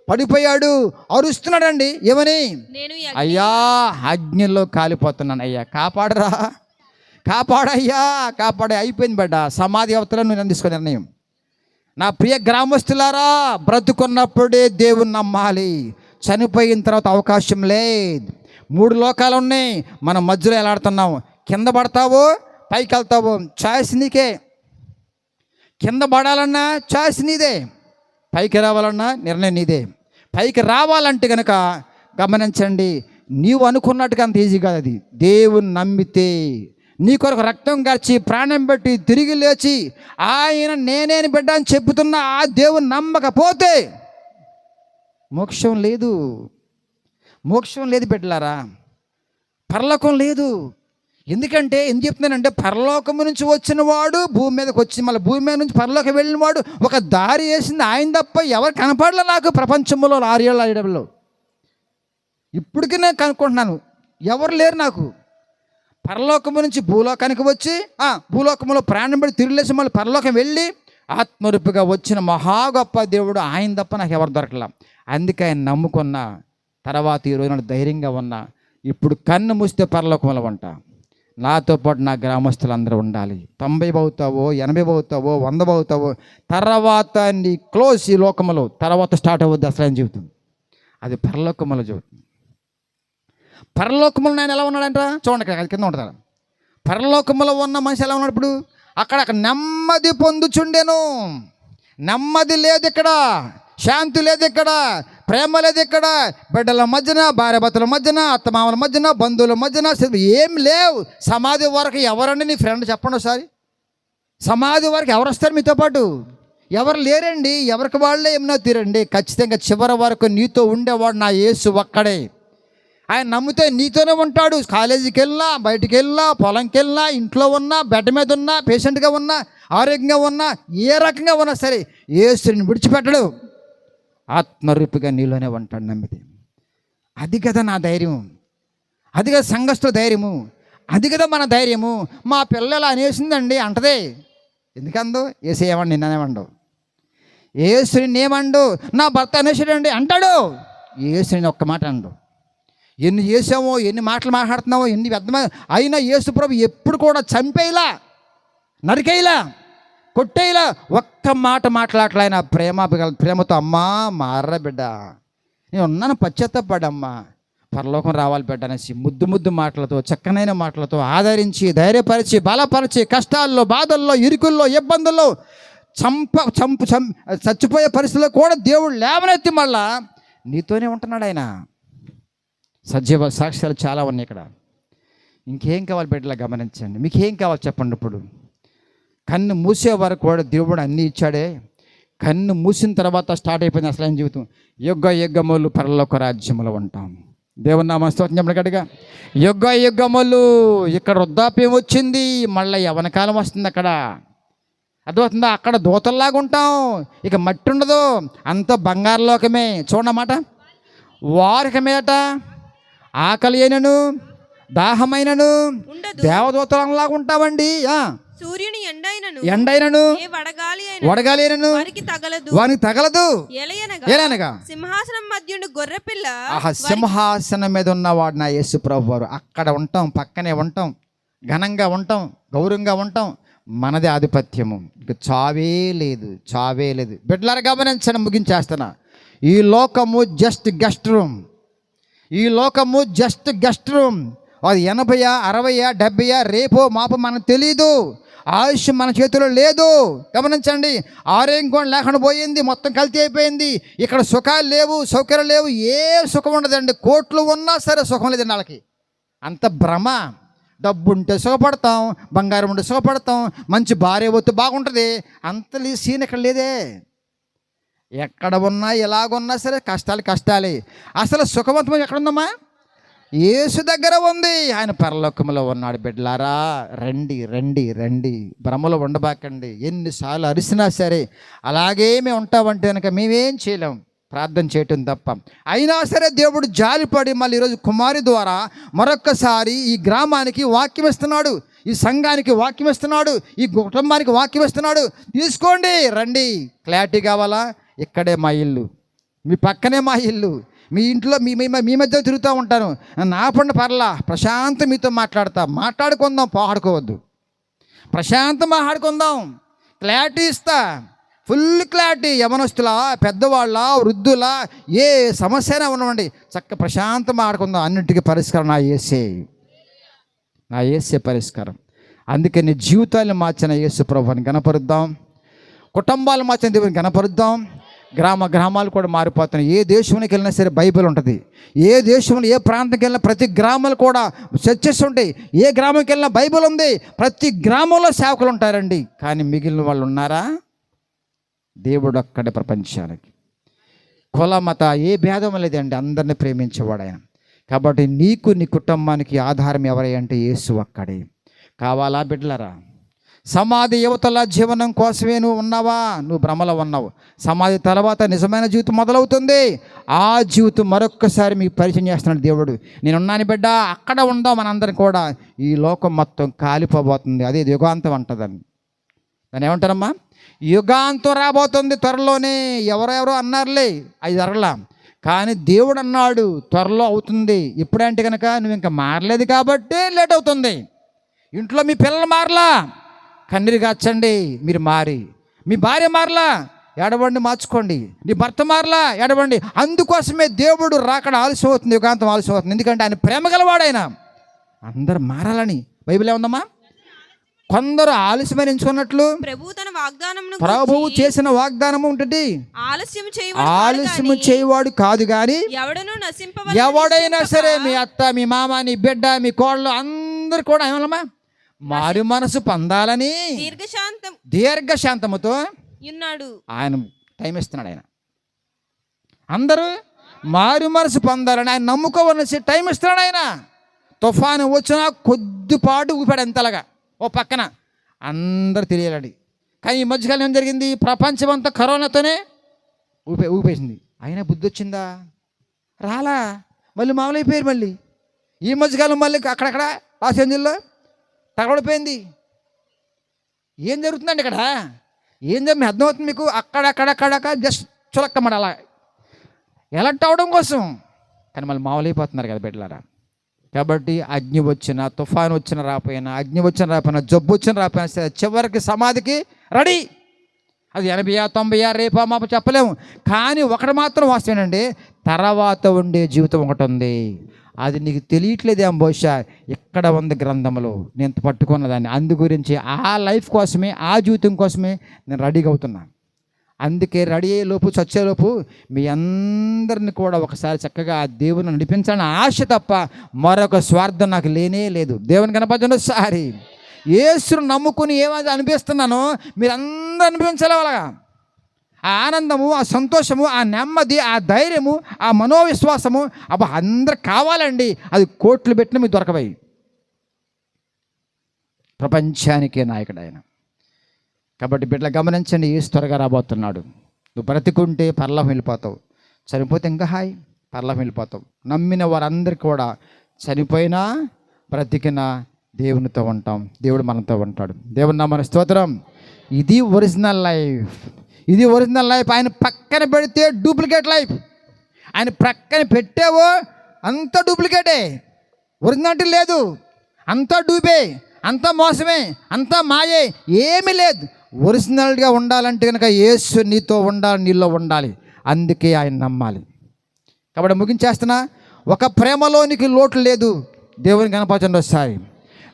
పడిపోయాడు, అరుస్తున్నాడండి. ఏమని? అయ్యా అగ్నిలో కాలిపోతున్నాను, అయ్యా కాపాడయ్యా కాపాడే. అయిపోయింది బిడ్డ, సమాధి అవతల నువ్వు తీసుకునే నిర్ణయం. నా ప్రియ గ్రామస్తులారా, బ్రతుకున్నప్పుడే దేవుని నమ్మాలి. చనిపోయిన తర్వాత అవకాశం లేదు. 3 లోకాలు ఉన్నాయి, మనం మధ్యలో ఎలాడుతున్నాం. కింద పడతావో పైకి వెళ్తావో, చాయిస్ నీకే. కింద పడాలన్నా చాయిస్ నీదే, పైకి రావాలన్నా నిర్ణయం నీదే. పైకి రావాలంటే కనుక గమనించండి, నీవు అనుకున్నట్టుగా అంత ఈజీ కాదు అది. దేవుని నమ్మితే, నీ కొరకు రక్తం కార్చి ప్రాణం పెట్టి తిరిగి లేచి ఆయన నేనేని బిడ్డ అని చెబుతున్న ఆ దేవుని నమ్మకపోతే మోక్షం లేదు బిడ్డలారా, పరలోకం లేదు. ఎందుకంటే ఎందుకు చెప్తున్నానంటే, పరలోకం నుంచి వచ్చిన వాడు భూమి మీదకి వచ్చి మళ్ళీ భూమి మీద నుంచి పరలోకం వెళ్ళిన వాడు ఒక దారి వేసింది ఆయన తప్ప ఎవరు కనపడలే నాకు ప్రపంచంలో 6 ఏళ్ళ ఐడబ్లో. ఇప్పటికీ నేను కనుక్కుంటున్నాను, ఎవరు లేరు నాకు. పరలోకము నుంచి భూలోకానికి వచ్చి భూలోకంలో ప్రాణం పెట్టి తిరిగిలేసి మళ్ళీ పరలోకం వెళ్ళి ఆత్మరూపిగా వచ్చిన మహా గొప్ప దేవుడు ఆయన తప్ప నాకు ఎవరు దొరకలా. అందుకే ఆయన నమ్ముకున్నా. తర్వాత ఈ రోజున ధైర్యంగా ఉన్నా. ఇప్పుడు కన్ను మూస్తే పరలోకంలో ఉంటా. నాతో పాటు నా గ్రామస్తులందరూ ఉండాలి. 90 అవుతావో, 80 అవుతావో, 100 అవుతావో, తర్వాత నీ క్లోజ్ ఈ లోకములో, తర్వాత స్టార్ట్ అవ్వద్దు అసలైన జీవితం. అది పరలోకములో జీవితం. పరలోకములో ఆయన ఎలా ఉన్నాడంట చూడండి, ఇక్కడ కింద ఉంటాడు. పరలోకములో ఉన్న మనిషి ఎలా ఉన్నాడు ఇప్పుడు? అక్కడ నెమ్మది పొందుచుండెను. నెమ్మది లేదు ఇక్కడ, శాంతి లేదు ఇక్కడ, ప్రేమ లేదు ఇక్కడ, బిడ్డల మధ్యన, భార్యాభర్తల మధ్యన, అత్తమామల మధ్యన, బంధువుల మధ్యన ఏం లేవు. సమాధి వరకు ఎవరండి నీ ఫ్రెండ్ చెప్పండి ఒకసారి. సమాధి వరకు ఎవరు వస్తారు మీతో పాటు? ఎవరు లేరండి. ఎవరికి వాళ్ళే ఏమన్నా తీరండి. ఖచ్చితంగా చివరి వరకు నీతో ఉండేవాడు నా యేసు ఒక్కడే. ఆయన నమ్మితే నీతోనే ఉంటాడు. కాలేజీకి వెళ్ళినా, బయటికి వెళ్ళినా, పొలంకి వెళ్ళినా, ఇంట్లో ఉన్నా, బెడ్ మీద ఉన్నా, పేషెంట్గా ఉన్నా, ఆరోగ్యంగా ఉన్నా, ఏ రకంగా ఉన్నా సరే యేసుని విడిచిపెట్టడు. ఆత్మరూపిగా నీలోనే ఉంటాడు నమ్మితే. అది కదా నా ధైర్యం, అది కదా సంఘస్థుల ధైర్యము, అది కదా మన ధైర్యము. మా పిల్ల ఎలా అనేసిందండి అంటదే. ఎందుకందో ఏసు ఏమండి నిన్ననేమండవు, ఏసుని నేమండు. నా భర్త అనేసాడండి అంటాడు. ఏసుని ఒక్క మాట అండు. ఎన్ని చేసామో, ఎన్ని మాటలు మాట్లాడుతున్నామో, ఎన్ని వ్యర్థమైన అయినా యేసు ప్రభు ఎప్పుడు కూడా చంపేలా, నరికేలా, కొట్టేలా ఒక్క మాట మాట్లాడలే. ఆయన ప్రేమతో అమ్మా మార్రా బిడ్డ, నేను ఉన్నాను, పశ్చాత్తపడమ్మా, పరలోకం రావాలి బిడ్డ అనేసి ముద్దు మాటలతో, చక్కనైన మాటలతో ఆదరించి, ధైర్యపరిచి, బలపరిచి, కష్టాల్లో, బాధల్లో, ఇరుకుల్లో, ఇబ్బందుల్లో, చచ్చిపోయే పరిస్థితుల్లో కూడా దేవుడు లేవనెత్తి మళ్ళా నీతోనే ఉంటున్నాడు ఆయన. సజీవ సాక్ష్యాలు చాలా ఉన్నాయి ఇక్కడ. ఇంకేం కావాలి బిడ్డలా గమనించండి. మీకు ఏం కావాలి చెప్పండి. ఇప్పుడు కన్ను మూసే వరకు కూడా దేవుడు అన్నీ ఇచ్చాడే. కన్ను మూసిన తర్వాత స్టార్ట్ అయిపోయింది అసలైన జీవితం. యుగములు పరలోక రాజ్యములో ఉంటాం. దేవుని నామమున స్తోత్రం చెప్పండి గట్టిగా. యుగములు. ఇక్కడ వృద్ధాప్యం వచ్చింది, మళ్ళీ యవ్వన కాలం వస్తుంది. అక్కడ అర్థమవుతుందా? అక్కడ దూతల్లాగా ఉంటాం. ఇక మట్టి ఉండదు, అంత బంగారు లోకమే. చూడన్నమాట. వారికి మీదట ఆకలి అయినను, దాహమైనను దేవదూతలాగా ఉంటామండి. సూర్యుని ఎండైనను, వడగాలి అయినను వానికి తగలదు. ఎలయనగా సింహాసనం మధ్య గొర్రెపిల్ల. సింహాసనం మీద ఉన్నవాడు నా యేసు ప్రభు వారు. అక్కడ ఉంటాం, పక్కనే ఉంటాం, ఘనంగా ఉంటాం, గౌరవంగా ఉంటాం. మనది ఆధిపత్యము. ఇక చావే లేదు, చావే లేదు. బిడ్డలారా గమనించండి, ముగించేస్తున్నా. ఈ లోకము జస్ట్ గెస్ట్ రూమ్. ఈ లోకము జస్ట్ గెస్ట్ రూమ్. అది 80, 60, 70 రేపో మాపో మనకు తెలీదు. ఆయుష్ మన చేతిలో లేదు. గమనించండి. ఆరోగ్యం కూడా లేకుండా పోయింది, మొత్తం కల్తీ అయిపోయింది. ఇక్కడ సుఖాలు లేవు, సౌకర్యాలు లేవు, ఏ సుఖం ఉండదండి. కోట్లు ఉన్నా సరే సుఖం లేదండి వాళ్ళకి. అంత భ్రమ. డబ్బు ఉంటే సుఖపడతాం, బంగారం ఉంటే సుఖపడతాం, మంచి భార్య వద్దు బాగుంటుంది. అంత సీన్ ఇక్కడ లేదే. ఎక్కడ ఉన్నా ఎలాగున్నా సరే కష్టాలే. అసలు సుఖవంతమైన ఎక్కడుందమ్మా? యేసు దగ్గర ఉంది. ఆయన పరలోకంలో ఉన్నాడు. బిడ్డలారా రండి, రండి, రండి. భ్రమలో ఉండబాకండి. ఎన్నిసార్లు అరిసినా సరే అలాగే మేము ఉంటామంటే కనుక మేమేం చేయలేం, ప్రార్థన చేయటం తప్ప. అయినా సరే దేవుడు జాలిపడి మళ్ళీ ఈరోజు కుమారి ద్వారా మరొక్కసారి ఈ గ్రామానికి వాక్యం ఇస్తున్నాడు, ఈ సంఘానికి వాక్యం ఇస్తున్నాడు, ఈ కుటుంబానికి వాక్యం ఇస్తున్నాడు. తీసుకోండి, రండి. క్లారిటీ కావాలా? ఇక్కడే మా ఇల్లు, మీ పక్కనే మా ఇల్లు, మీ ఇంట్లో మీ మధ్య తిరుగుతూ ఉంటాను. నా పండు పర్లా, ప్రశాంతం మీతో మాట్లాడుకుందాం, పోహాడుకోవద్దు. ప్రశాంతం మాట్లాడుకుందాం. క్లారిటీ ఇస్తా, ఫుల్ క్లారిటీ. యవనస్తులా, పెద్దవాళ్ళ, వృద్ధులా, ఏ సమస్య అయినా ఉండవండి, చక్క ప్రశాంతం మాట్లాడుకుందాం. అన్నింటికీ పరిష్కారం నా యేసే పరిష్కారం. అందుకే నీ జీవితాలను మార్చిన యేసు ప్రభువుని గణపరుద్దాం. కుటుంబాలు మార్చిన దేవుని గణపరుద్దాం. గ్రామాలు కూడా మారిపోతున్నాయి. ఏ దేశంలోకి వెళ్ళినా సరే బైబిల్ ఉంటుంది. ఏ దేశంలో ఏ ప్రాంతంకి వెళ్ళినా ప్రతి గ్రామాలు కూడా చర్చెస్ ఉంటాయి. ఏ గ్రామంకి వెళ్ళినా బైబిల్ ఉంది. ప్రతి గ్రామంలో సేవకులు ఉంటారండి. కానీ మిగిలిన వాళ్ళు ఉన్నారా? దేవుడు ఒక్కడే ప్రపంచానికి. కుల మత ఏ భేదం లేదండి, అందరిని ప్రేమించేవాడు ఆయన. కాబట్టి నీకు, నీ కుటుంబానికి ఆధారం ఎవరై అంటే యేసు ఒక్కడే. కావాలా బిడ్డలారా? సమాధి యువతల జీవనం కోసమే నువ్వు ఉన్నావా? నువ్వు భ్రమలో ఉన్నావు. సమాధి తర్వాత నిజమైన జీవితం మొదలవుతుంది. ఆ జీవితం మరొక్కసారి మీకు పరిచయం చేస్తున్నాడు దేవుడు. నేనున్నాను బిడ్డ, అక్కడ ఉందాం మనందరం కూడా. ఈ లోకం మొత్తం కాలిపోబోతుంది, అదే యుగాంతం అంటుందని. దాన్ని ఏమంటారమ్మా? యుగాంతం రాబోతుంది త్వరలోనే. ఎవరెవరో అన్నారులే, అది జరగలా. కానీ దేవుడు అన్నాడు త్వరలో అవుతుంది. ఎప్పుడంటే కనుక నువ్వు ఇంకా మారలేదు కాబట్టి లేట్ అవుతుంది. ఇంట్లో మీ పిల్లలు మారలా, కన్నీరు కాచండి మీరు మారి. మీ భార్య మారలా, ఏడవండి మార్చుకోండి. నీ భర్త మారలా, ఏడవండి. అందుకోసమే దేవుడు రాకడ ఆలస్యం అవుతుంది, యుగాంతం ఆలస్యం అవుతుంది. ఎందుకంటే ఆయన ప్రేమ గలవాడు. ఆయన అందరు మారాలని బైబిల్ ఏముందమ్మా? కొందరు ఆలస్యమైన ఎంచుకున్నట్లు ప్రభువు చేసిన వాగ్దానము ఉంటుంది. ఆలస్యము చేయవాడు కాదు కానీ ఎవడైనా సరే, మీ అత్త, మీ మామ, నీ బిడ్డ, మీ కోడలు అందరు కూడా ఏమమ్మా మారు మనసు పొందాలని దీర్ఘశాంతముతో ఆయన టైం ఇస్తున్నాడు. ఆయన అందరూ మారు మనసు పొందాలని ఆయన నమ్ముకోవలసి టైం ఇస్తున్నాడు. ఆయన తుఫాను వచ్చినా కొద్దిపాటు ఊపాడు ఎంతలాగా ఓ పక్కన, అందరు తెలియాలండి. కానీ ఈ మధ్యకాలం ఏం జరిగింది? ప్రపంచం అంతా కరోనాతోనే ఊపేసింది. అయినా బుద్ధి వచ్చిందా? రాలా, మళ్ళీ మామూలైపోయారు. మళ్ళీ ఈ మధ్యకాలం మళ్ళీ అక్కడక్కడ లాస్ ఏంజల్లో తగలడిపోయింది. ఏం జరుగుతుందండి ఇక్కడ? ఏం మీ అర్థమవుతుంది మీకు? అక్కడక్కడక్కడక్క జస్ట్ చులక్కమాట అలా ఎలక్ట్ అవడం కోసం. కానీ మళ్ళీ మామూలైపోతున్నారు కదా బిడ్డలారా. కాబట్టి అగ్ని వచ్చినా, తుఫాను వచ్చినా రాపోయినా, అగ్ని వచ్చిన రాపోయినా, జబ్బు వచ్చిన రాపోయినా సరే చివరికి సమాధికి రెడీ. అది 80, 90 రేపా మాప చెప్పలేము. కానీ ఒకటి మాత్రం వాస్తవేనండి, తర్వాత ఉండే జీవితం ఒకటి ఉంది. అది నీకు తెలియట్లేదేమో, బహుశా ఇక్కడ ఉంది గ్రంథంలో, నేను పట్టుకున్న దాన్ని. అందు గురించి ఆ లైఫ్ కోసమే, ఆ జీవితం కోసమే నేను రెడీగా అవుతున్నాను. అందుకే రెడీ అయ్యేలోపు, చచ్చేలోపు మీ అందరిని కూడా ఒకసారి చక్కగా దేవుని నడిపించాలని ఆశ తప్ప మరొక స్వార్థం నాకు లేనే లేదు. దేవుని కనపడండి ఒకసారి. యేసును నమ్ముకుని ఏమైతే అనిపిస్తున్నానో మీరు అందరూ అనిపించాలి. అలాగా ఆ ఆనందము, ఆ సంతోషము, ఆ నెమ్మది, ఆ ధైర్యము, ఆ మనోవిశ్వాసము అందరు కావాలండి. అది కోట్లు పెట్టిన మీకు దొరకవాయి. ప్రపంచానికే నాయకుడు ఆయన. కాబట్టి బిడ్డలు గమనించండి, యేసు త్వరగా రాబోతున్నాడు. నువ్వు బ్రతికుంటే పరలోకం వెళ్ళిపోతావు, చనిపోతే ఇంకా హాయ్ పరలోకం వెళ్ళిపోతావు. నమ్మిన వారందరికీ కూడా చనిపోయినా బ్రతికినా దేవునితో ఉంటాం, దేవుడు మనతో ఉంటాడు. దేవుని నామమున స్తోత్రం. ఇది ఒరిజినల్ లైఫ్, ఇది ఒరిజినల్ లైఫ్. ఆయన పక్కన పెడితే డూప్లికేట్ లైఫ్. ఆయన ప్రక్కన పెట్టావో అంతా డూప్లికేటే, ఒరిజినాలిటీ లేదు. అంతా డూబే, అంతా మోసమే, అంతా మాయే, ఏమీ లేదు. ఒరిజినల్గా ఉండాలంటే కనుక యేసు నీతో ఉండాలి, నీలో ఉండాలి. అందుకే ఆయన నమ్మాలి. కాబట్టి ముగించేస్తున్నా. ఒక ప్రేమలోనికి లోటు లేదు, దేవుని కనపరచండి ఒకసారి.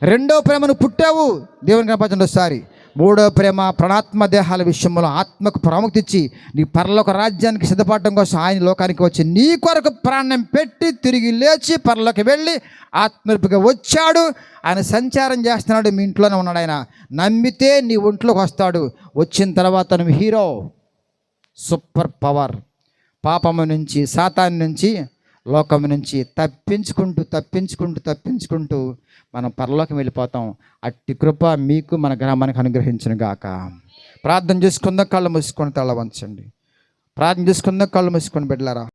రెండో ప్రేమను పుట్టావు, దేవుని కనపరచండి ఒకసారి. మూడో ప్రేమ ప్రాణాత్మ దేహాల విషయంలో ఆత్మకు ప్రాముఖ్యత ఇచ్చి నీ పరలోక రాజ్యానికి సిద్ధపడటం కోసం ఆయన లోకానికి వచ్చి నీ కొరకు ప్రాణం పెట్టి తిరిగి లేచి పరలోకి వెళ్ళి ఆత్మరూపిగా వచ్చాడు. ఆయన సంచారం చేస్తున్నాడు, మీ ఇంట్లోనే ఉన్నాడు. ఆయన నమ్మితే నీ ఒంట్లోకి వస్తాడు. వచ్చిన తర్వాత నువ్వు హీరో, సూపర్ పవర్. పాపము నుంచి, సాతాను నుంచి, లోకము నుంచి తప్పించుకుంటూ మనం పరలోకం వెళ్ళిపోతాం. అట్టి కృప మీకు, మన గ్రామానికి అనుగ్రహించును గాక. ప్రార్థన చేసుకుందాం. కళ్ళు మూసుకొని తల వంచండి. ప్రార్థన చేసుకుందాం. కళ్ళు మూసుకొని బిడ్డలారా.